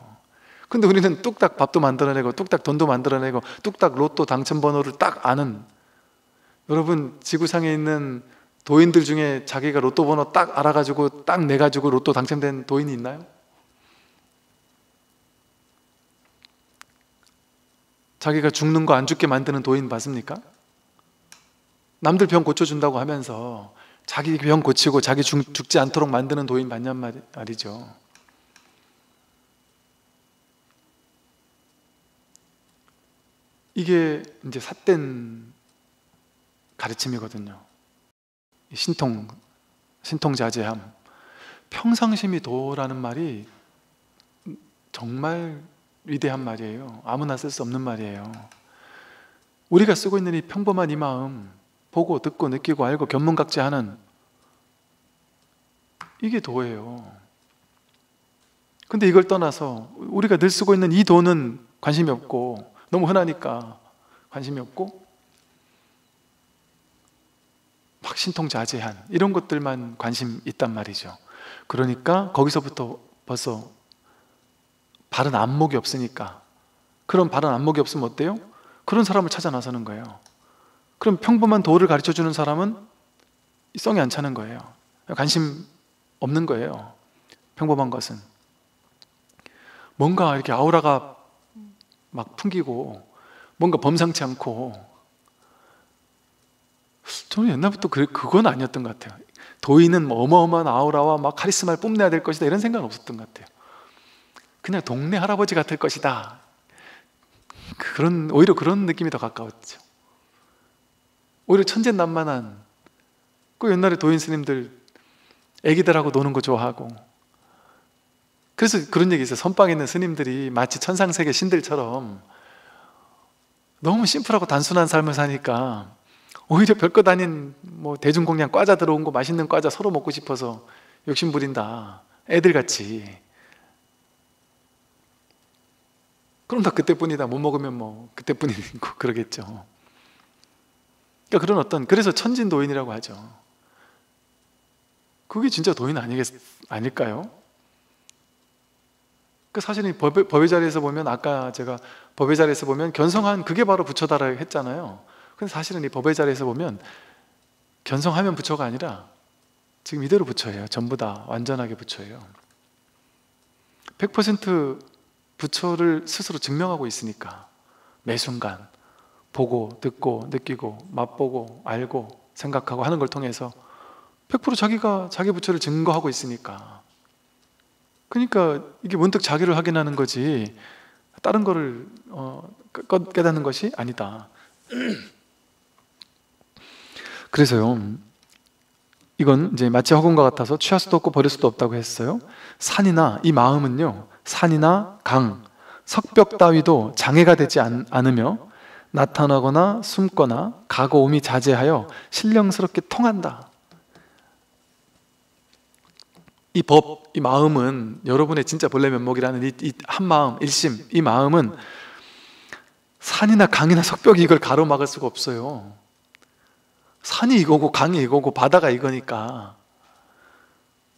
근데 우리는 뚝딱 밥도 만들어내고 뚝딱 돈도 만들어내고 뚝딱 로또 당첨번호를 딱 아는, 여러분 지구상에 있는 도인들 중에 자기가 로또 번호 딱 알아가지고 딱 내가지고 로또 당첨된 도인이 있나요? 자기가 죽는 거 안 죽게 만드는 도인 맞습니까? 남들 병 고쳐준다고 하면서 자기 병 고치고 자기 죽지 않도록 만드는 도인 맞냔 말이죠. 이게 이제 삿된 가르침이거든요. 신통자제함. 평상심이 도라는 말이 정말 위대한 말이에요. 아무나 쓸 수 없는 말이에요. 우리가 쓰고 있는 이 평범한 이 마음, 보고 듣고 느끼고 알고 견문각제하는 이게 도예요. 근데 이걸 떠나서 우리가 늘 쓰고 있는 이 도는 관심이 없고, 너무 흔하니까 관심이 없고, 막 신통자제한 이런 것들만 관심 있단 말이죠. 그러니까 거기서부터 벌써 바른 안목이 없으니까, 그런 바른 안목이 없으면 어때요? 그런 사람을 찾아 나서는 거예요. 그럼 평범한 도를 가르쳐주는 사람은 성이 안 차는 거예요. 관심 없는 거예요. 평범한 것은 뭔가 이렇게 아우라가 막 풍기고 뭔가 범상치 않고, 저는 옛날부터 그건 아니었던 것 같아요. 도인은 뭐 어마어마한 아우라와 막 카리스마를 뽐내야 될 것이다 이런 생각은 없었던 것 같아요. 그냥 동네 할아버지 같을 것이다, 오히려 그런 느낌이 더 가까웠죠. 오히려 천진난만한, 그 옛날에 도인 스님들 애기들하고 노는 거 좋아하고, 그래서 그런 얘기 있어요. 선방에 있는 스님들이 마치 천상세계 신들처럼 너무 심플하고 단순한 삶을 사니까 오히려 별것 아닌 뭐 대중공양 과자 들어온 거, 맛있는 과자 서로 먹고 싶어서 욕심 부린다, 애들같이. 그럼 다 그때뿐이다, 못 먹으면 뭐 그때뿐이고 그러겠죠. 그러니까 그런 그래서 천진도인이라고 하죠. 그게 진짜 도인 아닐까요? 그 사실은 법의 자리에서 보면, 아까 제가 법의 자리에서 보면 견성한 그게 바로 부처다라 했잖아요. 근데 사실은 이 법의 자리에서 보면 견성하면 부처가 아니라 지금 이대로 부처예요. 전부 다 완전하게 부처예요. 100% 부처를 스스로 증명하고 있으니까, 매 순간 보고 듣고 느끼고 맛보고 알고 생각하고 하는 걸 통해서 100% 자기가 자기 부처를 증거하고 있으니까. 그러니까 이게 문득 자기를 확인하는 거지 다른 거를 깨닫는 것이 아니다. 그래서요, 이건 이제 마치 허공과 같아서 취할 수도 없고 버릴 수도 없다고 했어요. 이 마음은요, 산이나 강, 석벽 따위도 장애가 되지 않으며 나타나거나 숨거나 가고 오미 자제하여 신령스럽게 통한다. 이 마음은 여러분의 진짜 본래 면목이라는 이 한마음, 일심, 이 마음은 산이나 강이나 석벽이 이걸 가로막을 수가 없어요. 산이 이거고 강이 이거고 바다가 이거니까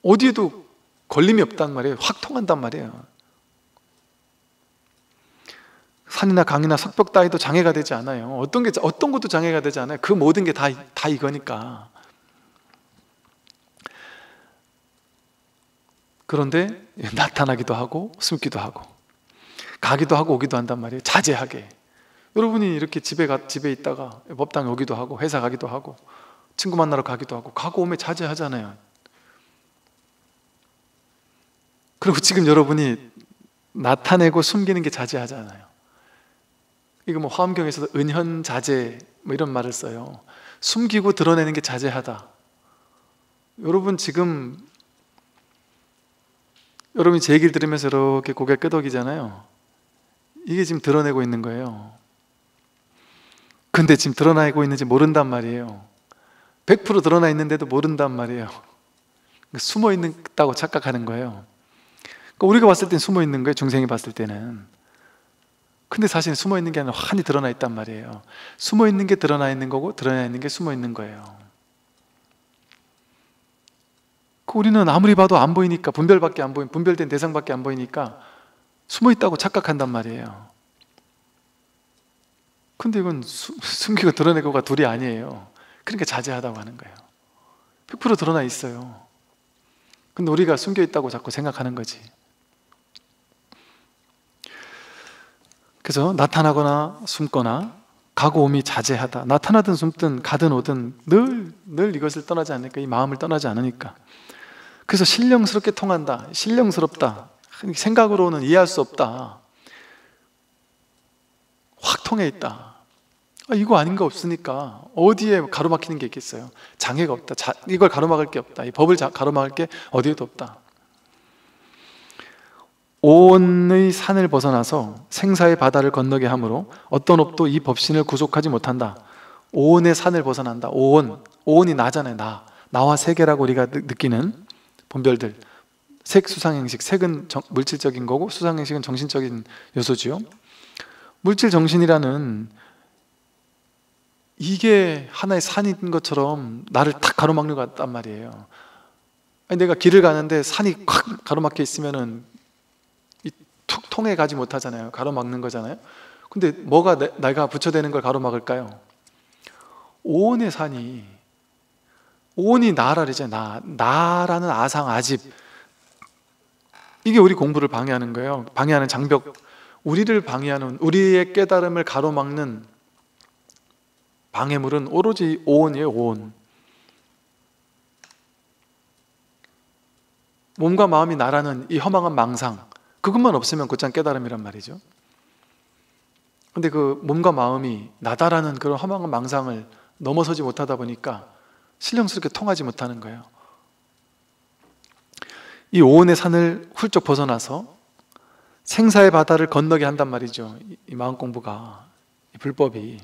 어디에도 걸림이 없단 말이에요. 확 통한단 말이에요. 산이나 강이나 석벽 따위도 장애가 되지 않아요. 어떤 것도 장애가 되지 않아요. 그 모든 게 다 이거니까. 그런데 나타나기도 하고 숨기도 하고 가기도 하고 오기도 한단 말이에요. 자제하게. 여러분이 이렇게 집에 있다가 법당에 오기도 하고 회사 가기도 하고 친구 만나러 가기도 하고 가고 오면 자제하잖아요. 그리고 지금 여러분이 나타내고 숨기는 게 자제하잖아요. 이거 뭐 화엄경에서도 은현자제 뭐 이런 말을 써요. 숨기고 드러내는 게 자제하다. 여러분 지금 여러분이 제 얘기를 들으면서 이렇게 고개 끄덕이잖아요. 이게 지금 드러내고 있는 거예요. 근데 지금 드러나고 있는지 모른단 말이에요. 100% 드러나 있는데도 모른단 말이에요. 숨어 있다고 착각하는 거예요. 그러니까 우리가 봤을 땐 숨어 있는 거예요. 중생이 봤을 때는. 근데 사실 숨어 있는 게 아니라 환히 드러나 있단 말이에요. 숨어 있는 게 드러나 있는 거고 드러나 있는 게 숨어 있는 거예요. 우리는 아무리 봐도 안 보이니까, 분별된 대상밖에 안 보이니까 숨어 있다고 착각한단 말이에요. 근데 이건 숨기고 드러내고가 둘이 아니에요. 그러니까 자제하다고 하는 거예요. 100% 드러나 있어요. 근데 우리가 숨겨 있다고 자꾸 생각하는 거지. 그래서 나타나거나 숨거나 가고 오미 자제하다. 나타나든 숨든 가든 오든 늘 이것을 떠나지 않으니까, 이 마음을 떠나지 않으니까. 그래서 신령스럽게 통한다. 신령스럽다. 생각으로는 이해할 수 없다. 확 통해 있다. 이거 아닌 거 없으니까 어디에 가로막히는 게 있겠어요? 장애가 없다. 이걸 가로막을 게 없다. 이 법을 가로막을 게 어디에도 없다. 오온의 산을 벗어나서 생사의 바다를 건너게 하므로 어떤 업도 이 법신을 구속하지 못한다. 오온의 산을 벗어난다. 오온이 나잖아요. 나와 세계라고 우리가 느끼는 본별들. 색, 수상행식. 색은 물질적인 거고 수상행식은 정신적인 요소지요. 물질 정신이라는 이게 하나의 산인 것처럼 나를 탁 가로막는 것 같단 말이에요. 내가 길을 가는데 산이 확 가로막혀 있으면은 툭 통해 가지 못하잖아요. 가로막는 거잖아요. 근데 뭐가 내가 부처되는 걸 가로막을까요? 오온의 산이, 오온이 나라 그러잖아요. 나라는 아상, 아집. 이게 우리 공부를 방해하는 거예요. 방해하는 장벽. 우리를 방해하는, 우리의 깨달음을 가로막는 방해물은 오로지 오온이에요. 오온. 몸과 마음이 나라는 이 허망한 망상, 그것만 없으면 곧장 깨달음이란 말이죠. 근데 그 몸과 마음이 나다라는 그런 허망한 망상을 넘어서지 못하다 보니까 신령스럽게 통하지 못하는 거예요. 이 오온의 산을 훌쩍 벗어나서 생사의 바다를 건너게 한단 말이죠. 이 마음 공부가, 이 불법이.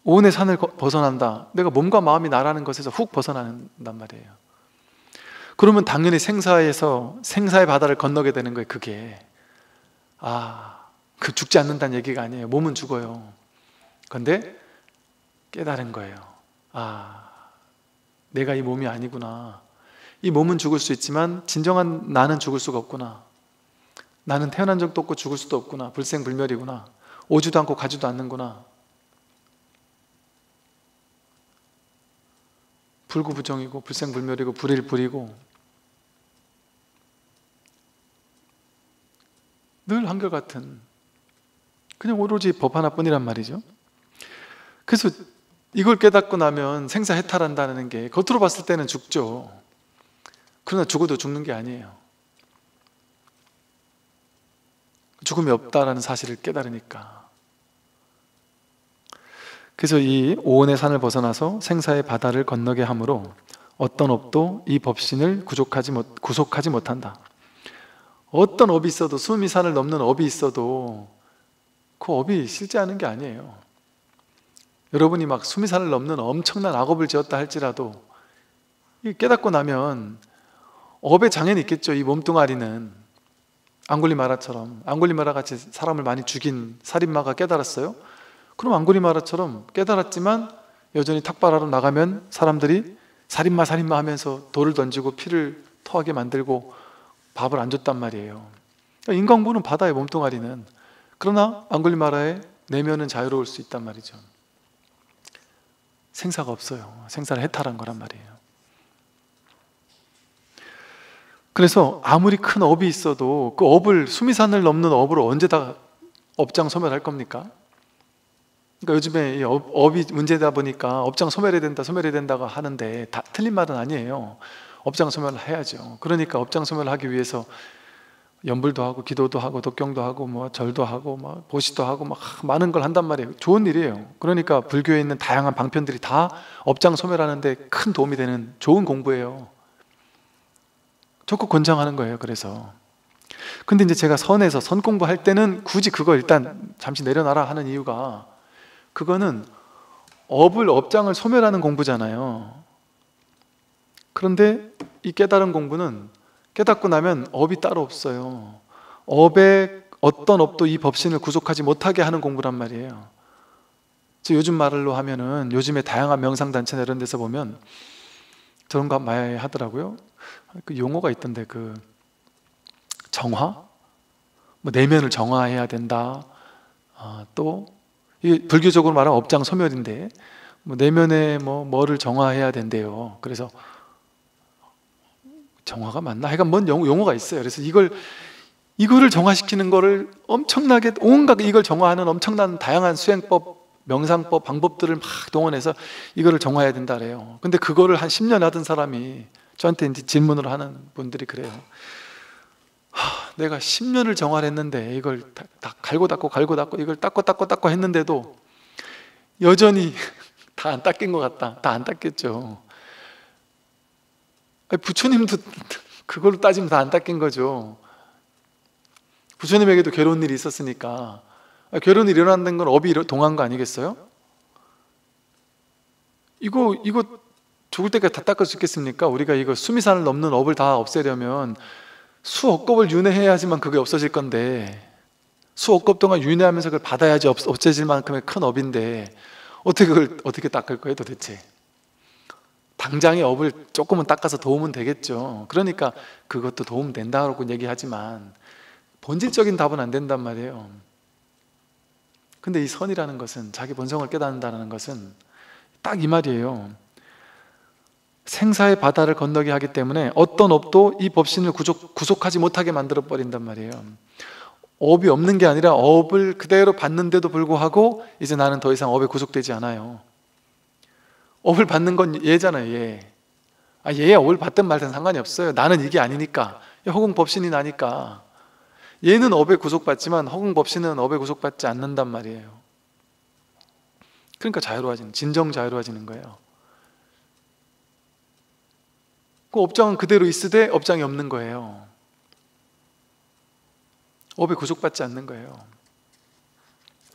오온의 산을 벗어난다. 내가 몸과 마음이 나라는 것에서 훅 벗어난단 말이에요. 그러면 당연히 생사의 바다를 건너게 되는 거예요. 그게 그 죽지 않는다는 얘기가 아니에요. 몸은 죽어요. 그런데 깨달은 거예요. 내가 이 몸이 아니구나. 이 몸은 죽을 수 있지만 진정한 나는 죽을 수가 없구나. 나는 태어난 적도 없고 죽을 수도 없구나. 불생불멸이구나. 오지도 않고 가지도 않는구나. 불구부정이고 불생불멸이고 불일불이고 늘 한결같은 그냥 오로지 법 하나뿐이란 말이죠. 그래서 이걸 깨닫고 나면 생사해탈한다는 게 겉으로 봤을 때는 죽죠. 그러나 죽어도 죽는 게 아니에요. 죽음이 없다라는 사실을 깨달으니까. 그래서 이 오온의 산을 벗어나서 생사의 바다를 건너게 하므로 어떤 업도 이 법신을 구속하지 못한다. 어떤 업이 있어도, 수미산을 넘는 업이 있어도 그 업이 실제하는 게 아니에요. 여러분이 막 수미산을 넘는 엄청난 악업을 지었다 할지라도 깨닫고 나면 업에 장애는 있겠죠. 이 몸뚱아리는 앙굴리마라처럼, 앙굴리마라 같이 사람을 많이 죽인 살인마가 깨달았어요? 그럼 앙굴리마라처럼 깨달았지만 여전히 탁발하러 나가면 사람들이 살인마 하면서 돌을 던지고 피를 토하게 만들고 밥을 안 줬단 말이에요. 인간부는 바다의 몸뚱아리는. 그러나 앙굴리마라의 내면은 자유로울 수 있단 말이죠. 생사가 없어요. 생사를 해탈한 거란 말이에요. 그래서 아무리 큰 업이 있어도 그 업을, 수미산을 넘는 업을 언제 다 업장 소멸할 겁니까? 그러니까 요즘에 이 업이 문제다 보니까 업장 소멸해야 된다고 하는데 다 틀린 말은 아니에요. 업장 소멸을 해야죠. 그러니까 업장 소멸을 하기 위해서 연불도 하고 기도도 하고 독경도 하고 뭐 절도 하고 뭐 보시도 하고 막 많은 걸 한단 말이에요. 좋은 일이에요. 그러니까 불교에 있는 다양한 방편들이 다 업장 소멸하는데 큰 도움이 되는 좋은 공부예요. 적극 권장하는 거예요. 그래서 근데 이제 제가 선에서 선 공부할 때는 굳이 그거 일단 잠시 내려놔라 하는 이유가, 그거는 업장을 소멸하는 공부잖아요. 그런데 이 깨달은 공부는 깨닫고 나면 업이 따로 없어요. 어떤 업도 이 법신을 구속하지 못하게 하는 공부란 말이에요. 요즘 말로 하면은, 요즘에 다양한 명상단체나 이런 데서 보면 저런 거 많이 하더라고요. 그 용어가 있던데, 그 정화? 뭐 내면을 정화해야 된다. 또 이게 불교적으로 말하면 업장 소멸인데, 뭐 내면에 뭐를 정화해야 된대요. 그래서 정화가 맞나? 하여간 뭔 용어가 있어요. 그래서 이거를 정화시키는 거를 엄청나게 온갖 이걸 정화하는 엄청난 다양한 수행법, 명상법, 방법들을 막 동원해서 이거를 정화해야 된다 그래요. 근데 그거를 한 10년 하던 사람이 저한테 이제 질문을 하는 분들이 그래요. 내가 10년을 정화를 했는데 이걸 다 갈고 닦고 이걸 닦고 했는데도 여전히 다 안 닦인 것 같다. 다 안 닦였죠. 아니, 부처님도 그걸로 따지면 다 안 닦인 거죠. 부처님에게도 괴로운 일이 있었으니까. 괴로운 일이 일어난다는 건 업이 동한 거 아니겠어요? 이거 죽을 때까지 다 닦을 수 있겠습니까? 우리가 이거 수미산을 넘는 업을 다 없애려면 수억 겁을 윤회해야지만 그게 없어질 건데, 수억 겁 동안 윤회하면서 그걸 받아야지 없어질 만큼의 큰 업인데 어떻게 닦을 거예요 도대체? 당장의 업을 조금은 닦아서 도우면 되겠죠. 그러니까 그것도 도움 된다고 얘기하지만 본질적인 답은 안 된단 말이에요. 근데 이 선이라는 것은, 자기 본성을 깨닫는다는 것은 딱 이 말이에요. 생사의 바다를 건너게 하기 때문에 어떤 업도 이 법신을 구속하지 못하게 만들어 버린단 말이에요. 업이 없는 게 아니라 업을 그대로 받는데도 불구하고 이제 나는 더 이상 업에 구속되지 않아요. 업을 받는 건 얘잖아요, 얘. 얘야 업을 받든 말든 상관이 없어요. 나는 이게 아니니까. 허공법신이 나니까. 얘는 업에 구속받지만 허공법신은 업에 구속받지 않는단 말이에요. 그러니까 진정 자유로워지는 거예요. 그 업장은 그대로 있으되 업장이 없는 거예요. 업에 구속받지 않는 거예요.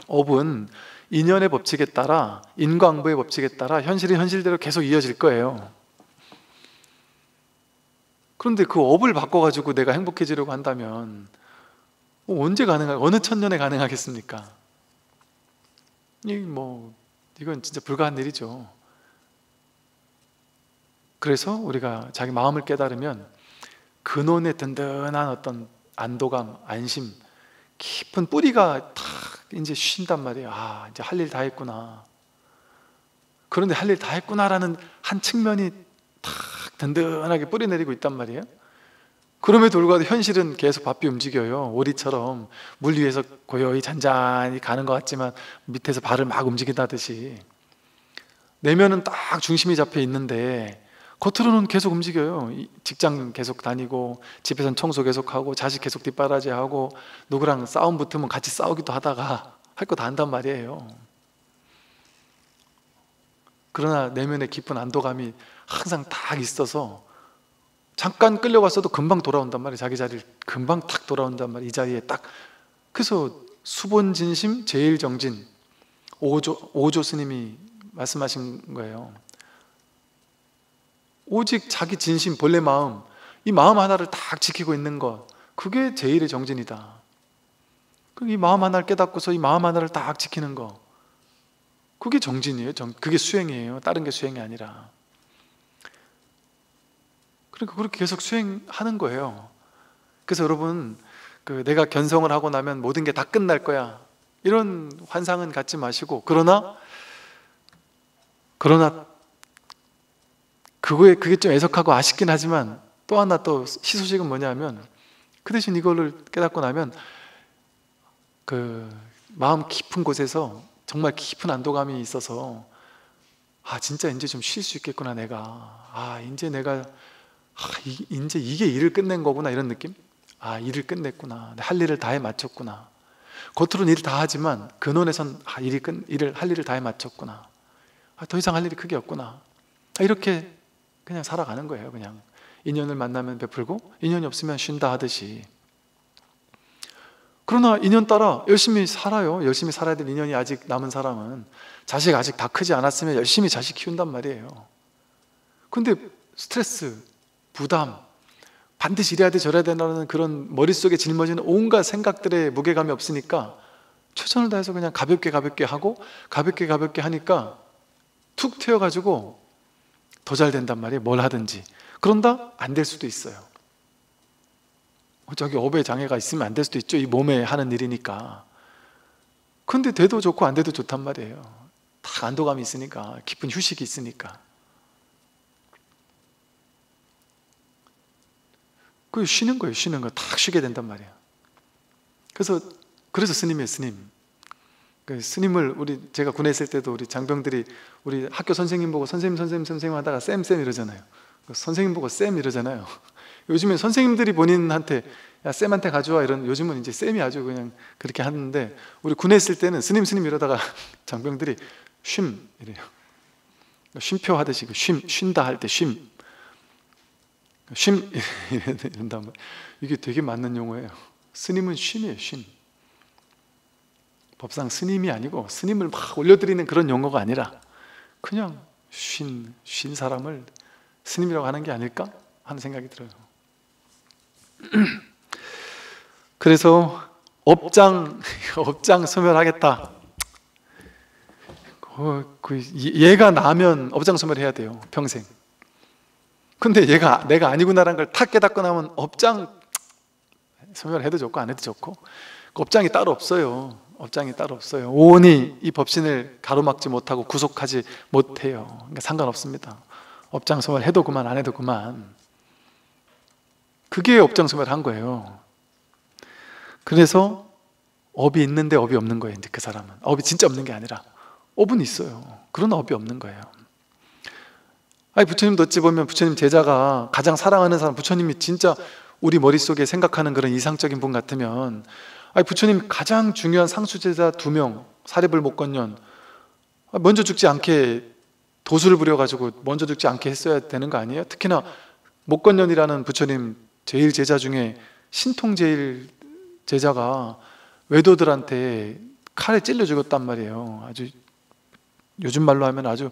업은 인연의 법칙에 따라, 인과응보의 법칙에 따라 현실이 현실대로 계속 이어질 거예요. 그런데 그 업을 바꿔가지고 내가 행복해지려고 한다면 언제 어느 천년에 가능하겠습니까? 이건 진짜 불가한 일이죠. 그래서 우리가 자기 마음을 깨달으면 근원의 든든한 어떤 안도감, 안심, 깊은 뿌리가 탁 이제 쉰단 말이에요. 이제 할 일 다 했구나. 그런데 할 일 다 했구나라는 한 측면이 탁 든든하게 뿌리 내리고 있단 말이에요. 그럼에도 불구하고 현실은 계속 바삐 움직여요. 오리처럼 물 위에서 고요히 잔잔히 가는 것 같지만 밑에서 발을 막 움직인다듯이 내면은 딱 중심이 잡혀 있는데 겉으로는 계속 움직여요. 직장 계속 다니고, 집에서는 청소 계속하고, 자식 계속 뒷바라지하고, 누구랑 싸움 붙으면 같이 싸우기도 하다가 할 거 다 한단 말이에요. 그러나 내면에 깊은 안도감이 항상 딱 있어서 잠깐 끌려갔어도 금방 돌아온단 말이에요. 자기 자리를 금방 탁 돌아온단 말이에요. 이 자리에 딱. 그래서 수본진심 제일정진, 오조 스님이 말씀하신 거예요. 오직 자기 진심, 본래 마음, 이 마음 하나를 딱 지키고 있는 것, 그게 제일의 정진이다. 이 마음 하나를 깨닫고서 이 마음 하나를 딱 지키는 것, 그게 정진이에요. 그게 수행이에요. 다른 게 수행이 아니라. 그러니까 그렇게 계속 수행하는 거예요. 그래서 여러분, 내가 견성을 하고 나면 모든 게 다 끝날 거야, 이런 환상은 갖지 마시고, 그러나 그게 좀 애석하고 아쉽긴 하지만 또 하나 또 희소식은 뭐냐면, 그 대신 이거를 깨닫고 나면 그 마음 깊은 곳에서 정말 깊은 안도감이 있어서 진짜 이제 좀 쉴 수 있겠구나 내가. 이제 내가 이제 이게 일을 끝낸 거구나, 이런 느낌? 일을 끝냈구나. 할 일을 다 해 마쳤구나. 겉으로는 일을 다 하지만 근원에선 할 일을 다 해 마쳤구나. 더 이상 할 일이 크게 없구나. 이렇게 그냥 살아가는 거예요. 그냥 인연을 만나면 베풀고 인연이 없으면 쉰다 하듯이. 그러나 인연 따라 열심히 살아요. 열심히 살아야 될 인연이 아직 남은 사람은 자식 아직 다 크지 않았으면 열심히 자식 키운단 말이에요. 근데 스트레스, 부담, 반드시 이래야 돼 저래야 된다는 그런 머릿속에 짊어지는 온갖 생각들의 무게감이 없으니까 최선을 다해서 그냥 가볍게 하고, 가볍게 하니까 툭 튀어가지고 더 잘 된단 말이에요. 뭘 하든지. 그런다? 안 될 수도 있어요. 저기 업에 장애가 있으면 안 될 수도 있죠. 이 몸에 하는 일이니까. 근데 돼도 좋고 안 돼도 좋단 말이에요. 다 안도감이 있으니까, 깊은 휴식이 있으니까. 그 쉬는 거예요. 쉬는 거. 딱 쉬게 된단 말이에요. 그래서 스님이에요. 스님. 그 스님을 제가 군에 있을 때도 우리 장병들이 우리 학교 선생님 보고 선생님 하다가 쌤 이러잖아요. 선생님 보고 쌤 이러잖아요. 요즘에 선생님들이 본인한테 야 쌤한테 가져와 이런, 요즘은 이제 쌤이 아주 그냥 그렇게 하는데, 우리 군에 있을 때는 스님 이러다가 장병들이 쉼 이래요. 쉼표 하듯이 쉰다 할 때 이런단 말이에요. 이게 되게 맞는 용어예요. 스님은 쉼이에요. 쉼. 법상 스님이 아니고 스님을 막 올려드리는 그런 용어가 아니라 그냥 쉰 사람을 스님이라고 하는 게 아닐까 하는 생각이 들어요. 그래서 업장 소멸하겠다. 얘가 나면 업장 소멸해야 돼요. 평생. 근데 내가 아니구나라는 걸 탁 깨닫고 나면 업장 소멸해도 좋고 안 해도 좋고, 업장이 따로 없어요. 업장이 따로 없어요. 오온이 이 법신을 가로막지 못하고 구속하지 못해요. 그러니까 상관없습니다. 업장 소멸해도 그만 안 해도 그만. 그게 업장 소멸한 거예요. 그래서 업이 있는데 업이 없는 거예요. 이제 그 사람은 업이 진짜 없는 게 아니라 업은 있어요. 그런 업이 없는 거예요. 아니, 부처님도 어찌 보면 부처님 제자가 가장 사랑하는 사람, 부처님이 진짜 우리 머릿속에 생각하는 그런 이상적인 분 같으면, 아니 부처님 가장 중요한 상수제자 2명, 사리불 목건년, 먼저 죽지 않게 도수를 부려가지고 먼저 죽지 않게 했어야 되는 거 아니에요? 특히나 목건년이라는 부처님 제일 제자 중에 신통 제일 제자가 외도들한테 칼에 찔러 죽었단 말이에요. 아주 요즘 말로 하면 아주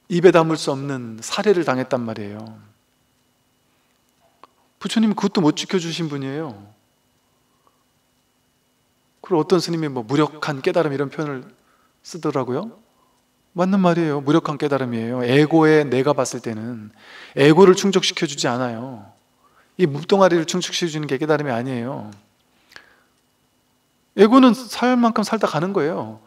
입에 담을 수 없는 살해를 당했단 말이에요. 부처님은 그것도 못 지켜주신 분이에요. 그리고 어떤 스님이 무력한 깨달음 이런 표현을 쓰더라고요. 맞는 말이에요. 무력한 깨달음이에요. 에고에 내가 봤을 때는 에고를 충족시켜주지 않아요. 이 몸뚱아리를 충족시켜주는 게 깨달음이 아니에요. 에고는 살 만큼 살다 가는 거예요.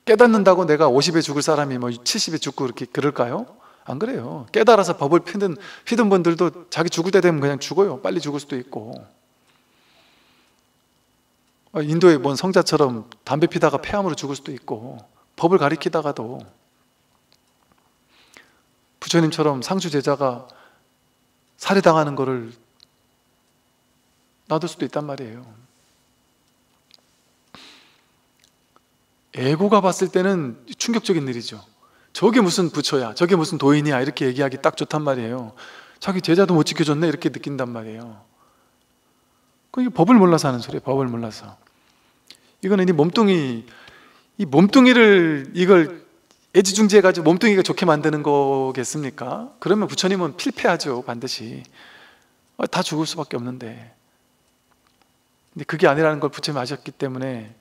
깨닫는다고 내가 50에 죽을 사람이 70에 죽고 그럴까요? 안 그래요. 깨달아서 법을 피던 분들도 자기 죽을 때 되면 그냥 죽어요. 빨리 죽을 수도 있고. 인도의 뭔 성자처럼 담배 피다가 폐암으로 죽을 수도 있고, 법을 가리키다가도. 부처님처럼 상수 제자가 살해당하는 거를 놔둘 수도 있단 말이에요. 에고가 봤을 때는 충격적인 일이죠. 저게 무슨 부처야, 저게 무슨 도인이야 이렇게 얘기하기 딱 좋단 말이에요. 자기 제자도 못 지켜줬네 이렇게 느낀단 말이에요. 이게 법을 몰라서 하는 소리예요. 법을 몰라서. 이거는 이 몸뚱이를 이걸 애지중지해가지고 몸뚱이가 좋게 만드는 거겠습니까? 그러면 부처님은 필패하죠. 반드시. 다 죽을 수밖에 없는데. 근데 그게 아니라는 걸 부처님이 아셨기 때문에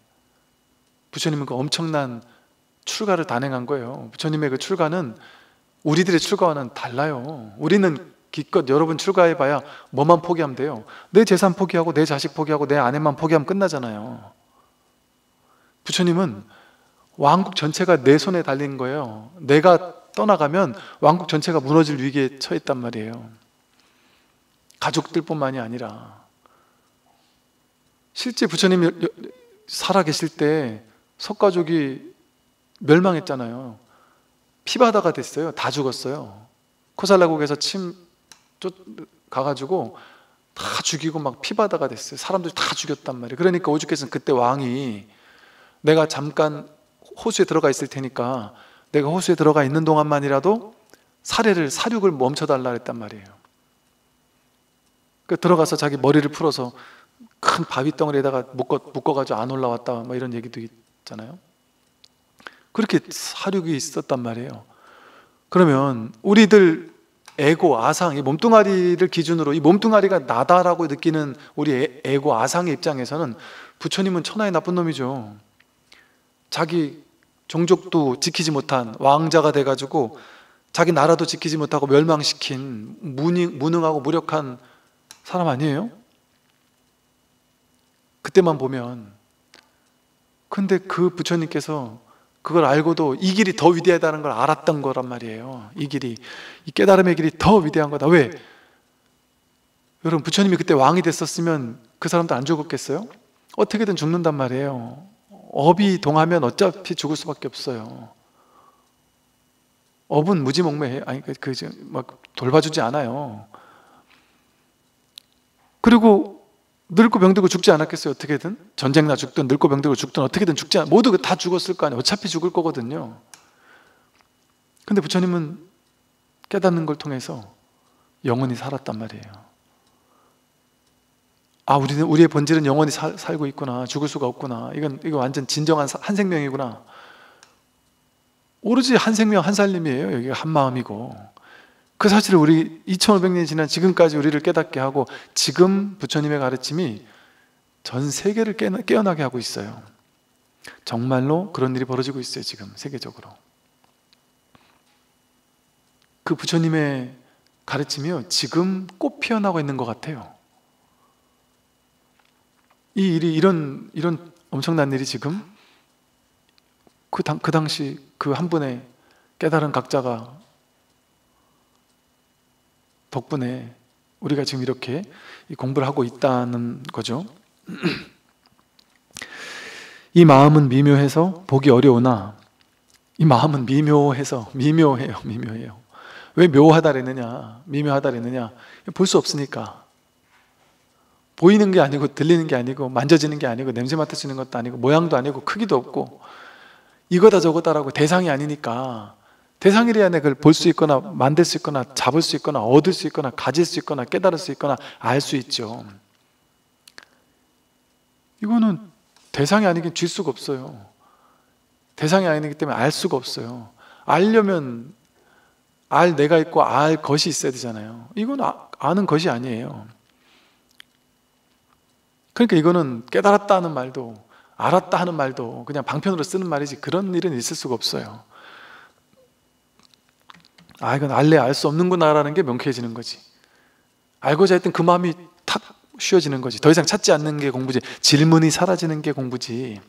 부처님은 그 엄청난 출가를 단행한 거예요. 부처님의 그 출가는 우리들의 출가와는 달라요. 우리는 기껏 여러분 출가해봐야 뭐만 포기하면 돼요. 내 재산 포기하고 내 자식 포기하고 내 아내만 포기하면 끝나잖아요. 부처님은 왕국 전체가 내 손에 달린 거예요. 내가 떠나가면 왕국 전체가 무너질 위기에 처했단 말이에요. 가족들뿐만이 아니라. 실제 부처님이 살아계실 때 석가족이 멸망했잖아요. 피바다가 됐어요. 다 죽었어요. 코살라국에서 가가지고 다 죽이고 막 피바다가 됐어요. 사람들이 다 죽였단 말이에요. 그러니까 오죽했으면 그때 왕이 내가 잠깐 호수에 들어가 있을 테니까 내가 호수에 들어가 있는 동안만이라도 사륙을 멈춰달라 했단 말이에요. 들어가서 자기 머리를 풀어서 큰 바위 덩어리에다가 묶어가지고 안 올라왔다 이런 얘기도 있잖아요. 그렇게 사륙이 있었단 말이에요. 그러면 우리들 에고, 아상, 이 몸뚱아리를 기준으로 이 몸뚱아리가 나다라고 느끼는 우리 에고, 아상의 입장에서는 부처님은 천하의 나쁜 놈이죠. 자기 종족도 지키지 못한 왕자가 돼가지고 자기 나라도 지키지 못하고 멸망시킨 무능하고 무력한 사람 아니에요? 그때만 보면 근데 그 부처님께서 그걸 알고도 이 길이 더 위대하다는 걸 알았던 거란 말이에요. 이 길이, 이 깨달음의 길이 더 위대한 거다. 왜? 여러분, 부처님이 그때 왕이 됐었으면 그 사람도 안 죽었겠어요? 어떻게든 죽는단 말이에요. 업이 동하면 어차피 죽을 수밖에 없어요. 업은 무지몽매해. 아니, 막 돌봐주지 않아요. 그리고 늙고 병들고 죽지 않았겠어요? 어떻게든? 전쟁나 죽든 늙고 병들고 죽든 어떻게든 죽지 않아. 모두 다 죽었을 거 아니에요. 어차피 죽을 거거든요. 근데 부처님은 깨닫는 걸 통해서 영원히 살았단 말이에요. 아, 우리의 본질은 영원히 살고 있구나. 죽을 수가 없구나. 이거 완전 진정한 한 생명이구나. 오로지 한 생명 한 살림이에요. 여기가 한 마음이고. 그 사실을 우리 2500년이 지난 지금까지 우리를 깨닫게 하고, 지금 부처님의 가르침이 전 세계를 깨어나게 하고 있어요. 정말로 그런 일이 벌어지고 있어요. 지금 세계적으로. 그 부처님의 가르침이요, 지금 꽃 피어나고 있는 것 같아요. 이 일이 이런 엄청난 일이 지금 그 당시 그 한 분의 깨달은 각자가 덕분에 우리가 지금 이렇게 공부를 하고 있다는 거죠. 이 마음은 미묘해서 보기 어려우나, 이 마음은 미묘해요. 왜 묘하다 그랬느냐, 미묘하다 그랬느냐? 볼 수 없으니까. 보이는 게 아니고 들리는 게 아니고 만져지는 게 아니고 냄새 맡을 수 있는 것도 아니고 모양도 아니고 크기도 없고 이거다 저거다라고 대상이 아니니까, 대상이래야 내가 그걸 볼 수 있거나 만들 수 있거나 잡을 수 있거나 얻을 수 있거나 가질 수 있거나 깨달을 수 있거나 알 수 있죠. 이거는 대상이 아니긴 쥘 수가 없어요. 대상이 아니기 때문에 알 수가 없어요. 알려면 알 내가 있고 알 것이 있어야 되잖아요. 이건 아는 것이 아니에요. 그러니까 이거는 깨달았다 는 말도 알았다 하는 말도 그냥 방편으로 쓰는 말이지, 그런 일은 있을 수가 없어요. 아, 이건 알래 알 수 없는구나 라는 게 명쾌해지는 거지. 알고자 했던 그 마음이 탁 쉬어지는 거지. 더 이상 찾지 않는 게 공부지. 질문이 사라지는 게 공부지,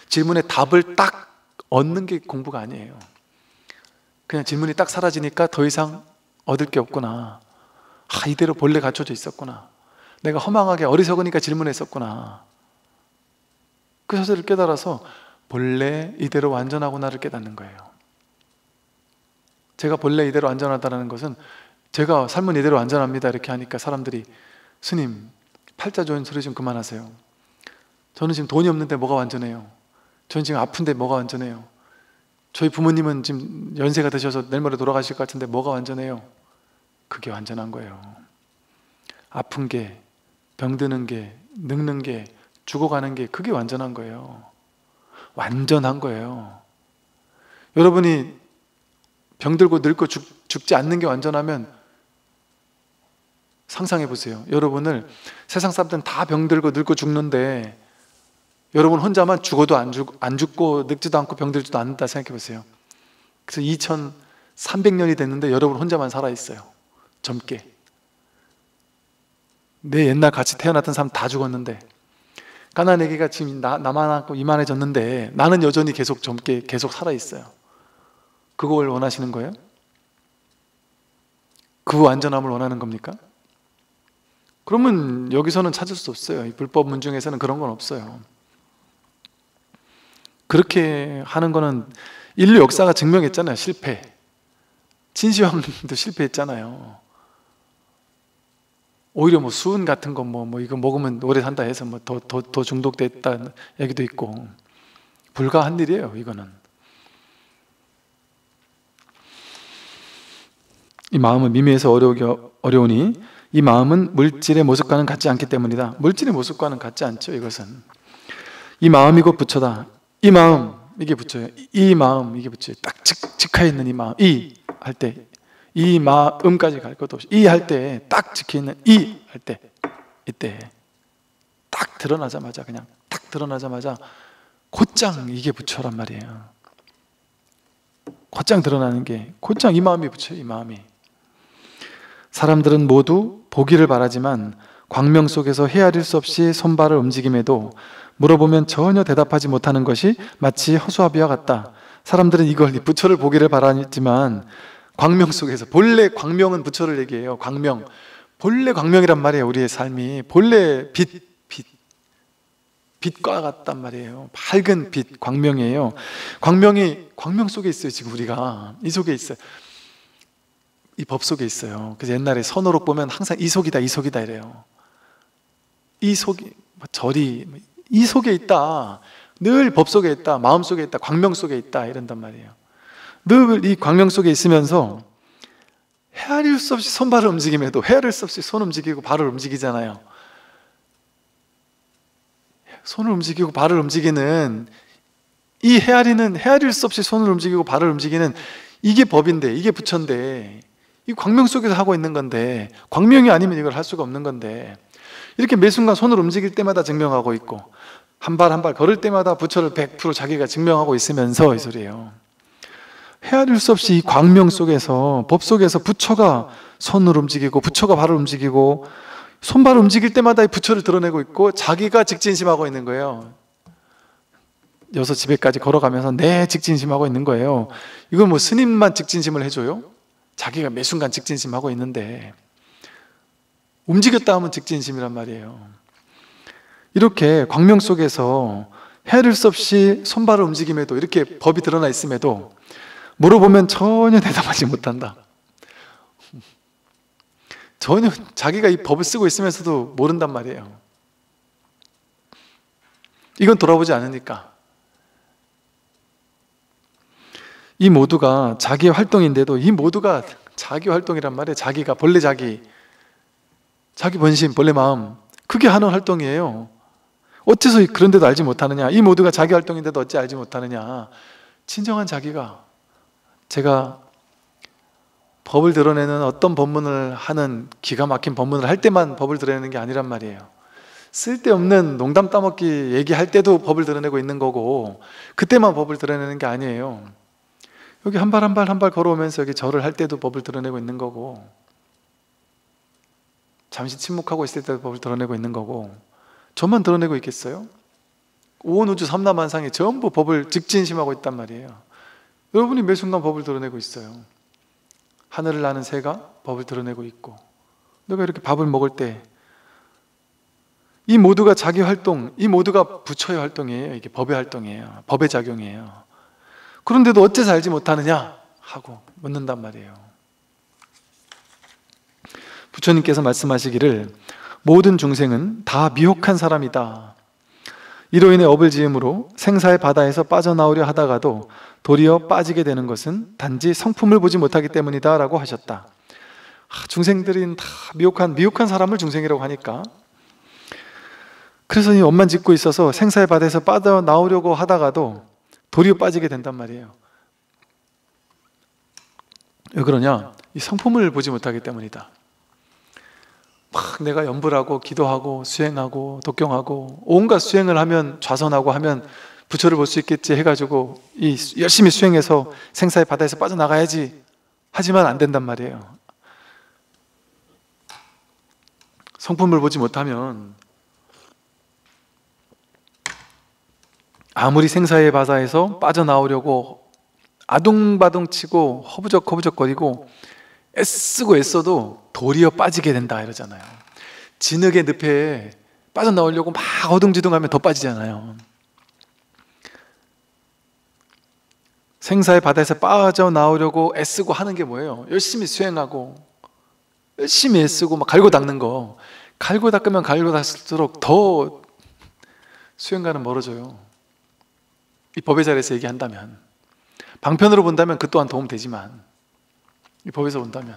질문의 답을 딱 얻는 게 공부가 아니에요. 그냥 질문이 딱 사라지니까 더 이상 얻을 게 없구나. 아, 이대로 본래 갖춰져 있었구나. 내가 허망하게 어리석으니까 질문했었구나. 그 사실을 깨달아서 본래 이대로 완전하구나를 깨닫는 거예요. 제가 본래 이대로 완전하다는 것은, 제가 삶은 이대로 완전합니다 이렇게 하니까 사람들이, 스님 팔자 좋은 소리 좀 그만하세요. 저는 지금 돈이 없는데 뭐가 완전해요? 저는 지금 아픈데 뭐가 완전해요? 저희 부모님은 지금 연세가 드셔서 내일 모레 돌아가실 것 같은데 뭐가 완전해요? 그게 완전한 거예요. 아픈 게, 병드는 게, 늙는 게, 죽어가는 게, 그게 완전한 거예요. 완전한 거예요. 여러분이 병들고 늙고 죽지 않는 게 완전하면, 상상해 보세요. 여러분을, 세상 사람들은 다 병들고 늙고 죽는데 여러분 혼자만 죽어도 안 죽고 늙지도 않고 병들지도 않는다 생각해 보세요. 그래서 2300년이 됐는데 여러분 혼자만 살아있어요. 젊게. 내 옛날 같이 태어났던 사람 다 죽었는데, 가나안 애기가 지금 나만하고 이만해졌는데 나는 여전히 계속 젊게 계속 살아있어요. 그걸 원하시는 거예요? 그 완전함을 원하는 겁니까? 그러면 여기서는 찾을 수 없어요. 이 불법 문중에서는 그런 건 없어요. 그렇게 하는 거는 인류 역사가 증명했잖아요. 실패. 진시황도 실패했잖아요. 오히려 뭐 수은 같은 거 뭐 이거 먹으면 오래 산다 해서 뭐 더 중독됐다는 얘기도 있고, 불가한 일이에요. 이거는. 이 마음은 미미해서 어려우니 이 마음은 물질의 모습과는 같지 않기 때문이다. 물질의 모습과는 같지 않죠. 이것은 이 마음이 곧 부처다. 이 마음, 이게 부처예요. 이 마음, 이게 부처예요. 딱 직하에 있는 이 마음. 이 할 때, 이 마음까지 갈 것도 없이 이 할 때 딱 지켜있는 이 할 때, 이때 딱 드러나자마자, 그냥 딱 드러나자마자 곧장 이게 부처란 말이에요. 곧장 드러나는 게, 곧장 이 마음이 부처예요. 이 마음이. 사람들은 모두 보기를 바라지만 광명 속에서 헤아릴 수 없이 손발을 움직임에도 물어보면 전혀 대답하지 못하는 것이 마치 허수아비와 같다. 사람들은 이걸 부처를 보기를 바라지만 광명 속에서, 본래 광명은 부처를 얘기해요. 광명, 본래 광명이란 말이에요. 우리의 삶이 본래 빛과 같단 말이에요. 밝은 빛, 광명이에요. 광명이 광명 속에 있어요. 지금 우리가 이 속에 있어요. 이 법 속에 있어요. 그래서 옛날에 선어록 보면 항상 이속이다 이속이다 이래요. 이속이 절이 이 속에 있다, 늘 법 속에 있다, 마음 속에 있다, 광명 속에 있다 이런단 말이에요. 늘 이 광명 속에 있으면서 헤아릴 수 없이 손발을 움직임에도 헤아릴 수 없이 손 움직이고 발을 움직이잖아요. 손을 움직이고 발을 움직이는 이 헤아릴 수 없이 손을 움직이고 발을 움직이는 이게 법인데, 이게 부처인데, 이 광명 속에서 하고 있는 건데, 광명이 아니면 이걸 할 수가 없는 건데, 이렇게 매 순간 손을 움직일 때마다 증명하고 있고 한 발 한 발 걸을 때마다 부처를 100% 자기가 증명하고 있으면서 이 소리예요. 헤아릴 수 없이 이 광명 속에서, 법 속에서 부처가 손을 움직이고 부처가 발을 움직이고 손발을 움직일 때마다 이 부처를 드러내고 있고 자기가 직진심하고 있는 거예요. 여섯 집에까지 걸어가면서 내 직진심하고 있는 거예요. 이건 뭐 스님만 직진심을 해줘요? 자기가 매 순간 직진심하고 있는데 움직였다 하면 직진심이란 말이에요. 이렇게 광명 속에서 헤아릴 수 없이 손발을 움직임에도, 이렇게 법이 드러나 있음에도 물어보면 전혀 대답하지 못한다. 전혀 자기가 이 법을 쓰고 있으면서도 모른단 말이에요. 이건 돌아보지 않으니까. 이 모두가 자기의 활동인데도 이 모두가 자기 활동이란 말이에요. 자기가 본래 자기 본심, 본래 마음, 그게 하는 활동이에요. 어째서 그런데도 알지 못하느냐? 이 모두가 자기 활동인데도 어찌 알지 못하느냐? 진정한 자기가, 제가 법을 드러내는 어떤 법문을 하는, 기가 막힌 법문을 할 때만 법을 드러내는 게 아니란 말이에요. 쓸데없는 농담 따먹기 얘기할 때도 법을 드러내고 있는 거고, 그때만 법을 드러내는 게 아니에요. 여기 한 발 한 발 한 발 걸어오면서 여기 절을 할 때도 법을 드러내고 있는 거고, 잠시 침묵하고 있을 때도 법을 드러내고 있는 거고, 저만 드러내고 있겠어요? 온 우주 삼라만상에 전부 법을 직진심하고 있단 말이에요. 여러분이 매 순간 법을 드러내고 있어요. 하늘을 나는 새가 법을 드러내고 있고, 내가 이렇게 밥을 먹을 때 이 모두가 자기 활동, 이 모두가 부처의 활동이에요. 이게 법의 활동이에요. 법의 작용이에요. 그런데도 어째서 알지 못하느냐 하고 묻는단 말이에요. 부처님께서 말씀하시기를 모든 중생은 다 미혹한 사람이다. 이로 인해 업을 지음으로 생사의 바다에서 빠져나오려 하다가도 도리어 빠지게 되는 것은 단지 성품을 보지 못하기 때문이다 라고 하셨다. 중생들은 다 미혹한 사람을 중생이라고 하니까, 그래서 이 업만 짓고 있어서 생사의 바다에서 빠져나오려고 하다가도 도리어 빠지게 된단 말이에요. 왜 그러냐? 이 성품을 보지 못하기 때문이다. 막 내가 염불하고 기도하고 수행하고 독경하고 온갖 수행을 하면, 좌선하고 하면 부처를 볼 수 있겠지 해가지고 이 열심히 수행해서 생사의 바다에서 빠져나가야지 하지만 안 된단 말이에요. 성품을 보지 못하면 아무리 생사의 바다에서 빠져나오려고 아둥바둥 치고 허부적허부적거리고 애쓰고 애써도 도리어 빠지게 된다 이러잖아요. 진흙의 늪에 빠져나오려고 막 어둥지둥하면 더 빠지잖아요. 생사의 바다에서 빠져나오려고 애쓰고 하는 게 뭐예요? 열심히 수행하고 열심히 애쓰고 막 갈고 닦는 거. 갈고 닦으면 갈고 닦을수록 더 수행과는 멀어져요. 이 법의 자리에서 얘기한다면, 방편으로 본다면 그 또한 도움되지만 이 법에서 본다면,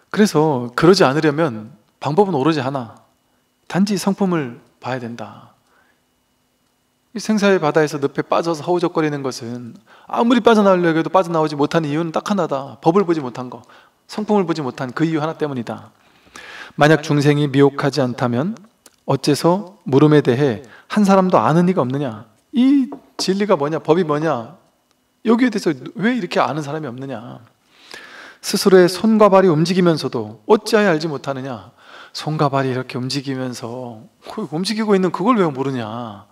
그래서 그러지 않으려면 방법은 오로지 하나, 단지 성품을 봐야 된다. 이 생사의 바다에서 늪에 빠져서 허우적거리는 것은 아무리 빠져나오려고 해도 빠져나오지 못하는 이유는 딱 하나다. 법을 보지 못한 거, 성품을 보지 못한 그 이유 하나 때문이다. 만약 중생이 미혹하지 않다면 어째서 물음에 대해 한 사람도 아는 이가 없느냐? 이 진리가 뭐냐? 법이 뭐냐? 여기에 대해서 왜 이렇게 아는 사람이 없느냐? 스스로의 손과 발이 움직이면서도 어찌하여 알지 못하느냐? 손과 발이 이렇게 움직이면서 움직이고 있는 그걸 왜 모르냐?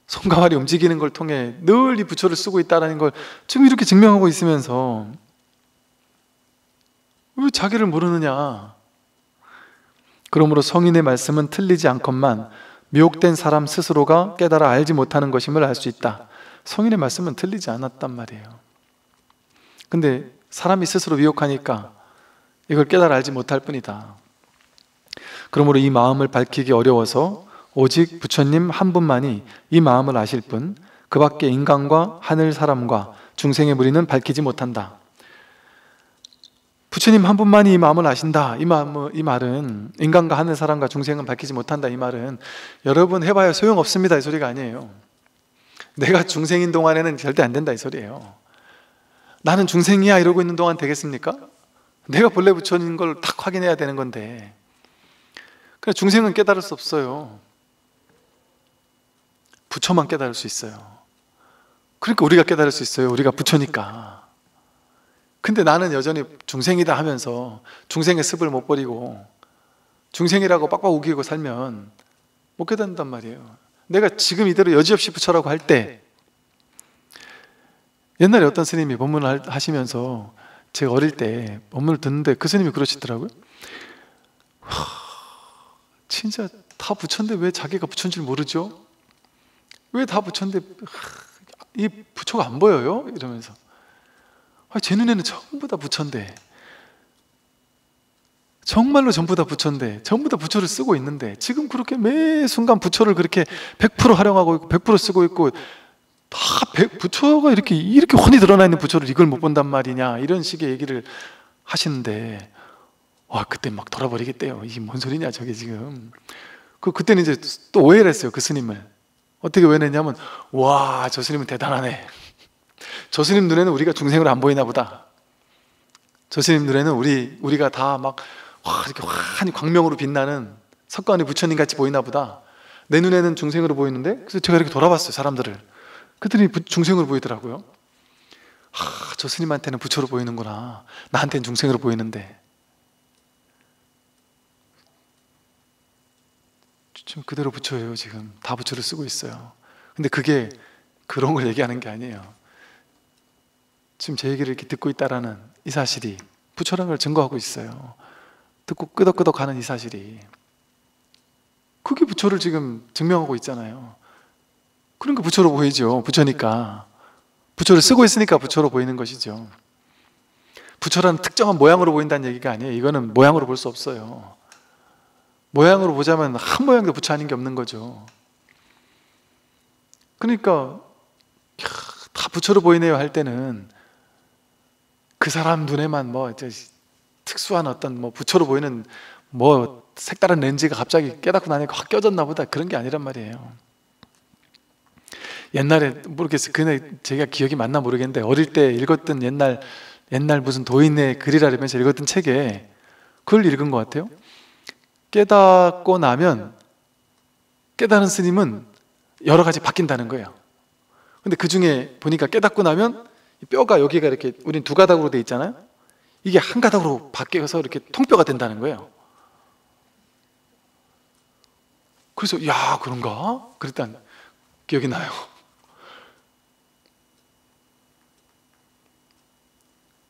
손과 발이 움직이는 걸 통해 늘 이 부처를 쓰고 있다는 걸 지금 이렇게 증명하고 있으면서 왜 자기를 모르느냐? 그러므로 성인의 말씀은 틀리지 않건만 미혹된 사람 스스로가 깨달아 알지 못하는 것임을 알 수 있다. 성인의 말씀은 틀리지 않았단 말이에요. 근데 사람이 스스로 미혹하니까 이걸 깨달아 알지 못할 뿐이다. 그러므로 이 마음을 밝히기 어려워서 오직 부처님 한 분만이 이 마음을 아실 뿐 그 밖에 인간과 하늘 사람과 중생의 무리는 밝히지 못한다. 부처님 한 분만이 이 마음을 아신다. 이 말은 인간과 하늘 사람과 중생은 밝히지 못한다. 이 말은 여러분 해봐야 소용없습니다. 이 소리가 아니에요. 내가 중생인 동안에는 절대 안 된다. 이 소리예요. 나는 중생이야 이러고 있는 동안 되겠습니까? 내가 본래 부처인 걸 딱 확인해야 되는 건데 그래, 중생은 깨달을 수 없어요. 부처만 깨달을 수 있어요. 그러니까 우리가 깨달을 수 있어요. 우리가 부처니까. 근데 나는 여전히 중생이다 하면서 중생의 습을 못 버리고 중생이라고 빡빡 우기고 살면 못 깨닫는단 말이에요. 내가 지금 이대로 여지없이 부처라고 할 때 옛날에 어떤 스님이 법문을 하시면서 제가 어릴 때 법문을 듣는데 그 스님이 그러시더라고요. 진짜 다 부처인데 왜 자기가 부처인 줄 모르죠? 왜 다 부처인데 이 부처가 안 보여요? 이러면서 제 눈에는 전부 다 부처인데 정말로 전부 다 부처인데 전부 다 부처를 쓰고 있는데 지금 그렇게 매 순간 부처를 그렇게 100% 활용하고 있고 100% 쓰고 있고 다 부처가 이렇게 훤히 드러나 있는 부처를 이걸 못 본단 말이냐 이런 식의 얘기를 하시는데 와 그때 막 돌아버리겠대요. 이게 뭔 소리냐 저게 지금. 그때는 이제 또 오해를 했어요. 그 스님을 어떻게 오해했냐면 와 저 스님은 대단하네. 저 스님 눈에는 우리가 중생으로 안 보이나 보다. 저 스님 눈에는 우리가 다 막 이렇게 환히 광명으로 빛나는 석가모니 부처님 같이 보이나 보다. 내 눈에는 중생으로 보이는데 그래서 제가 이렇게 돌아봤어요. 사람들을. 그들이 중생으로 보이더라고요. 저 스님한테는 부처로 보이는구나. 나한테는 중생으로 보이는데. 지금 그대로 부처예요. 지금 다 부처를 쓰고 있어요. 근데 그게 그런 걸 얘기하는 게 아니에요. 지금 제 얘기를 이렇게 듣고 있다라는 이 사실이 부처라는 걸 증거하고 있어요. 듣고 끄덕끄덕 하는 이 사실이 그게 부처를 지금 증명하고 있잖아요. 그러니까 부처로 보이죠. 부처니까. 부처를 쓰고 있으니까 부처로 보이는 것이죠. 부처라는 특정한 모양으로 보인다는 얘기가 아니에요. 이거는 모양으로 볼 수 없어요. 모양으로 보자면 한 모양도 부처 아닌 게 없는 거죠. 그러니까 다 부처로 보이네요 할 때는 그 사람 눈에만 특수한 어떤 부처로 보이는 색다른 렌즈가 갑자기 깨닫고 나니까 확 껴졌나 보다 그런 게 아니란 말이에요. 옛날에 모르겠어요. 그날 제가 기억이 맞나 모르겠는데 어릴 때 읽었던 옛날 무슨 도인의 글이라 그러면서 읽었던 책에 그걸 읽은 것 같아요. 깨닫고 나면 깨달은 스님은 여러 가지 바뀐다는 거예요. 근데 그 중에 보니까 깨닫고 나면 뼈가 여기가 이렇게 우린 두 가닥으로 돼 있잖아요. 이게 한 가닥으로 바뀌어서 이렇게 통뼈가 된다는 거예요. 그래서 야 그런가? 그랬단 기억이 나요.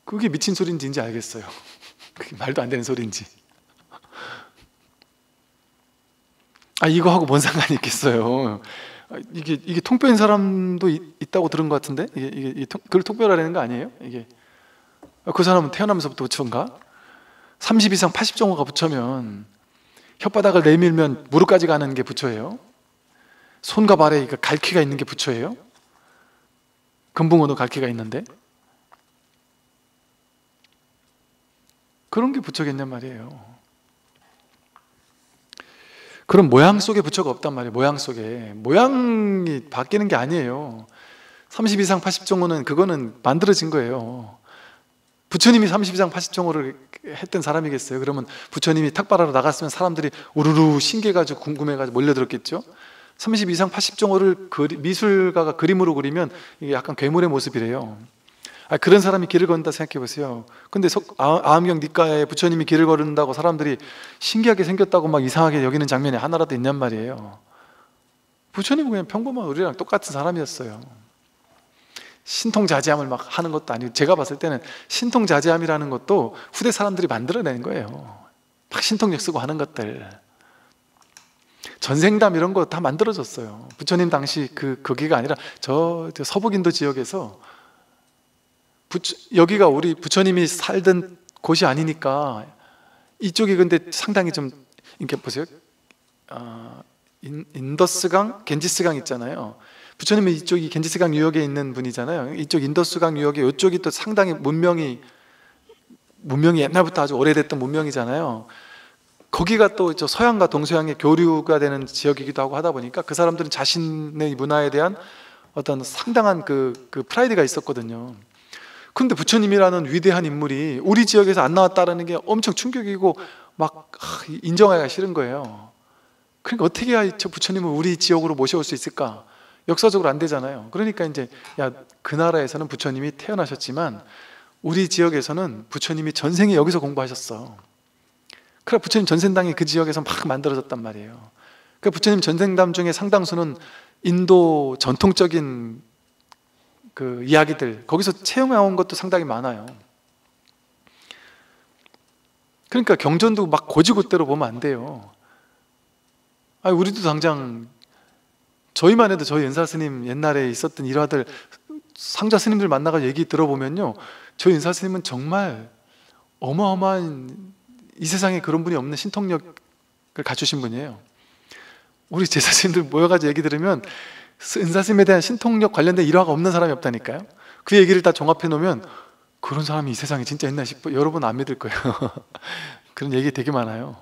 그게 미친 소리인지 이제 알겠어요. 그게 말도 안 되는 소리인지. 이거하고 뭔 상관이 있겠어요. 이게 통뼈인 사람도 있다고 들은 것 같은데 그걸 통뼈라는 거 아니에요? 이게 그 사람은 태어나면서부터 부처인가? 30 이상 80 정도가 부처면 혓바닥을 내밀면 무릎까지 가는 게 부처예요. 손과 발에 갈퀴가 있는 게 부처예요. 금붕어도 갈퀴가 있는데 그런 게 부처겠냔 말이에요. 그런 모양 속에 부처가 없단 말이에요. 모양 속에 모양이 바뀌는 게 아니에요. 30 이상 80 정도는 그거는 만들어진 거예요. 부처님이 30 이상 80 정도를 했던 사람이겠어요? 그러면 부처님이 탁발하러 나갔으면 사람들이 우르르 신기해가지고 궁금해가지고 몰려들었겠죠? 30 이상 80 정도를 미술가가 그림으로 그리면 이게 약간 괴물의 모습이래요. 그런 사람이 길을 걷는다 생각해 보세요. 근데 아암경 니까에 부처님이 길을 걸은다고 사람들이 신기하게 생겼다고 막 이상하게 여기는 장면이 하나라도 있냔 말이에요. 부처님은 그냥 평범한 우리랑 똑같은 사람이었어요. 신통자제함을 막 하는 것도 아니고, 제가 봤을 때는 신통자제함이라는 것도 후대 사람들이 만들어낸 거예요. 막 신통력 쓰고 하는 것들, 전생담 이런 거 다 만들어졌어요. 부처님 당시 거기가 아니라 저 서북인도 지역에서 여기가 우리 부처님이 살던 곳이 아니니까, 이쪽이 근데 상당히 좀 이렇게 보세요. 인더스강, 겐지스강 있잖아요. 부처님은 이쪽이 겐지스강 유역에 있는 분이잖아요. 이쪽 인더스강 유역에 이쪽이 또 상당히 문명이 옛날부터 아주 오래됐던 문명이잖아요. 거기가 또 저 서양과 동서양의 교류가 되는 지역이기도 하고 하다 보니까 그 사람들은 자신의 문화에 대한 어떤 상당한 그 프라이드가 있었거든요. 근데 부처님이라는 위대한 인물이 우리 지역에서 안 나왔다는 게 엄청 충격이고 막 인정하기가 싫은 거예요. 그러니까 어떻게 해야 저 부처님을 우리 지역으로 모셔올 수 있을까? 역사적으로 안 되잖아요. 그러니까 이제 그 나라에서는 부처님이 태어나셨지만 우리 지역에서는 부처님이 전생에 여기서 공부하셨어. 그래 부처님 전생당이 그 지역에서 막 만들어졌단 말이에요. 그 부처님 전생담 중에 상당수는 인도 전통적인 그 이야기들, 거기서 채용해온 것도 상당히 많아요. 그러니까 경전도 막 고지고대로 보면 안 돼요. 우리도 당장 저희만 해도 저희 은사 스님 옛날에 있었던 일화들, 상자 스님들 만나가 얘기 들어보면요, 저희 은사 스님은 정말 어마어마한, 이 세상에 그런 분이 없는 신통력을 갖추신 분이에요. 우리 제사 스님들 모여가지고 얘기 들으면 은사 스님에 대한 신통력 관련된 일화가 없는 사람이 없다니까요. 그 얘기를 다 종합해 놓으면 그런 사람이 이 세상에 진짜 있나 싶어. 여러분 안 믿을 거예요. 그런 얘기 되게 많아요.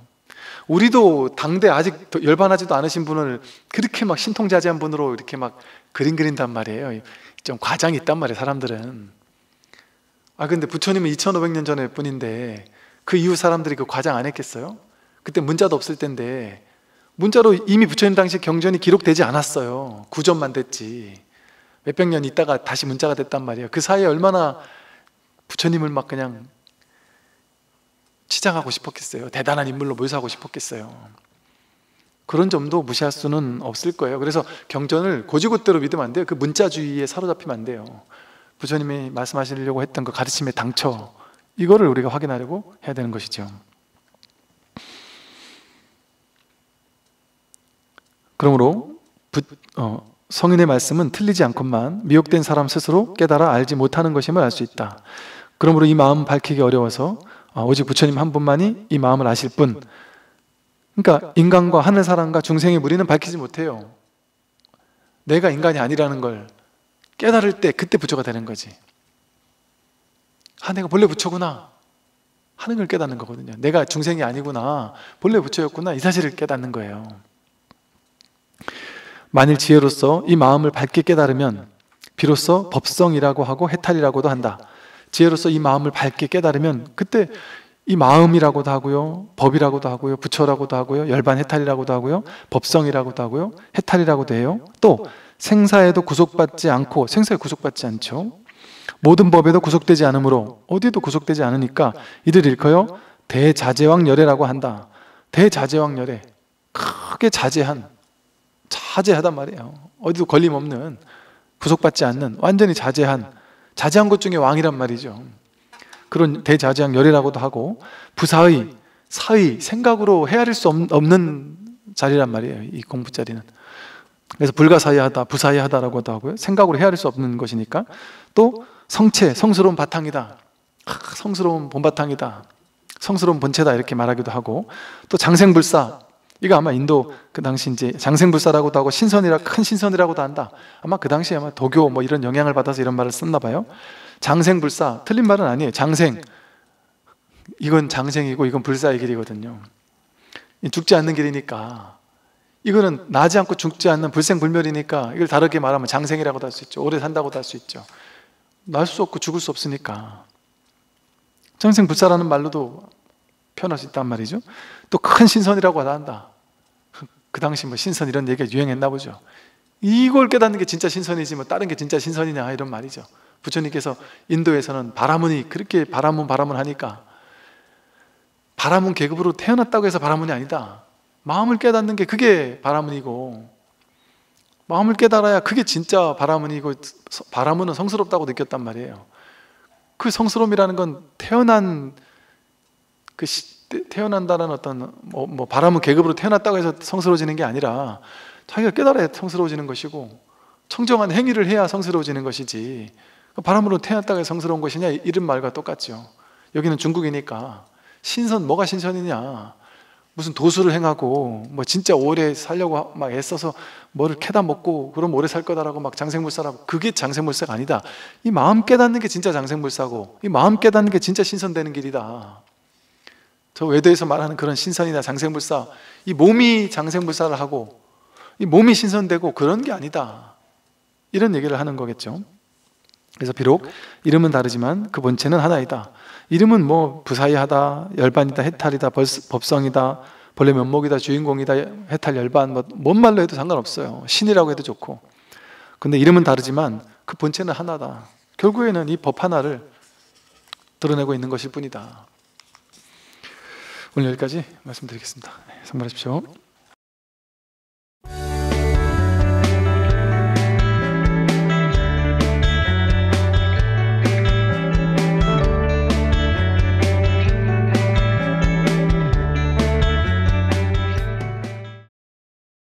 우리도 당대 아직 열반하지도 않으신 분을 그렇게 막 신통자제한 분으로 이렇게 막 그림 그린단 말이에요. 좀 과장이 있단 말이에요, 사람들은. 근데 부처님은 2500년 전의 분인데 그 이후 사람들이 그 과장 안 했겠어요? 그때 문자도 없을 텐데, 문자로 이미 부처님 당시 경전이 기록되지 않았어요. 구전만 됐지. 몇백 년 있다가 다시 문자가 됐단 말이에요. 그 사이에 얼마나 부처님을 막 그냥 치장하고 싶었겠어요. 대단한 인물로 묘사하고 싶었겠어요. 그런 점도 무시할 수는 없을 거예요. 그래서 경전을 고지고대로 믿으면 안 돼요. 그 문자주의에 사로잡히면 안 돼요. 부처님이 말씀하시려고 했던 그 가르침의 당처, 이거를 우리가 확인하려고 해야 되는 것이죠. 그러므로 성인의 말씀은 틀리지 않건만 미혹된 사람 스스로 깨달아 알지 못하는 것임을 알 수 있다. 그러므로 이 마음 밝히기 어려워서 오직 부처님 한 분만이 이 마음을 아실 뿐, 그러니까 인간과 하늘사람과 중생의 무리는 밝히지 못해요. 내가 인간이 아니라는 걸 깨달을 때 그때 부처가 되는 거지. 내가 본래 부처구나 하는 걸 깨닫는 거거든요. 내가 중생이 아니구나, 본래 부처였구나, 이 사실을 깨닫는 거예요. 만일 지혜로서 이 마음을 밝게 깨달으면 비로소 법성이라고 하고 해탈이라고도 한다. 지혜로서 이 마음을 밝게 깨달으면 그때 이 마음이라고도 하고요, 법이라고도 하고요, 부처라고도 하고요, 열반 해탈이라고도 하고요, 법성이라고도 하고요, 해탈이라고도 해요. 또 생사에도 구속받지 않고, 생사에 구속받지 않죠. 모든 법에도 구속되지 않으므로, 어디에도 구속되지 않으니까 이들 일컬어 대자제왕열애라고 한다. 대자제왕열애, 크게 자제하단 말이에요. 어디도 걸림없는, 구속받지 않는, 완전히 자제한 것 중에 왕이란 말이죠. 그런 대자제왕열애라고도 하고, 부사의, 사의, 생각으로 헤아릴 수 없는 자리란 말이에요, 이 공부 자리는. 그래서 불가사의하다, 부사의하다라고도 하고요, 생각으로 헤아릴 수 없는 것이니까. 또 성체, 성스러운 바탕이다, 성스러운 본바탕이다, 성스러운 본체다, 이렇게 말하기도 하고. 또 장생불사, 이거 아마 인도 그 당시 이제 장생불사라고도 하고 큰 신선이라고도 한다. 아마 그 당시에 아마 도교 뭐 이런 영향을 받아서 이런 말을 썼나 봐요. 장생불사, 틀린 말은 아니에요. 장생, 이건 장생이고 이건 불사의 길이거든요. 죽지 않는 길이니까, 이거는 나지 않고 죽지 않는 불생불멸이니까 이걸 다르게 말하면 장생이라고도 할 수 있죠. 오래 산다고도 할 수 있죠. 날 수 없고 죽을 수 없으니까 장생불사라는 말로도 표현할 수 있단 말이죠. 또 큰 신선이라고 한다. 그 당시 뭐 신선 이런 얘기가 유행했나 보죠. 이걸 깨닫는 게 진짜 신선이지 뭐 다른 게 진짜 신선이냐, 이런 말이죠. 부처님께서 인도에서는 바라문이 그렇게 바라문 하니까, 바라문 계급으로 태어났다고 해서 바라문이 아니다. 마음을 깨닫는 게 그게 바라문이고, 마음을 깨달아야 그게 진짜 바라문이고, 바라문은 성스럽다고 느꼈단 말이에요. 그 성스러움이라는 건 태어난다는 어떤 바라문 계급으로 태어났다고 해서 성스러워지는 게 아니라 자기가 깨달아야 성스러워지는 것이고, 청정한 행위를 해야 성스러워지는 것이지, 바람으로 태어났다고 해서 성스러운 것이냐, 이런 말과 똑같죠. 여기는 중국이니까 뭐가 신선이냐, 무슨 도수를 행하고 진짜 오래 살려고 막 애써서 뭐를 캐다 먹고 그럼 오래 살 거다라고 막 장생불사라고, 그게 장생불사가 아니다. 이 마음 깨닫는 게 진짜 장생불사고, 이 마음 깨닫는 게 진짜 신선되는 길이다. 저 외도에서 말하는 그런 신선이나 장생불사, 이 몸이 장생불사를 하고 이 몸이 신선되고 그런 게 아니다, 이런 얘기를 하는 거겠죠. 그래서 비록 이름은 다르지만 그 본체는 하나이다. 이름은 부사이하다, 열반이다, 해탈이다, 법성이다, 본래 면목이다, 주인공이다, 해탈, 열반, 뭔 말로 해도 상관없어요. 신이라고 해도 좋고. 근데 이름은 다르지만 그 본체는 하나다. 결국에는 이 법 하나를 드러내고 있는 것일 뿐이다. 오늘 여기까지 말씀드리겠습니다. 상관하십시오.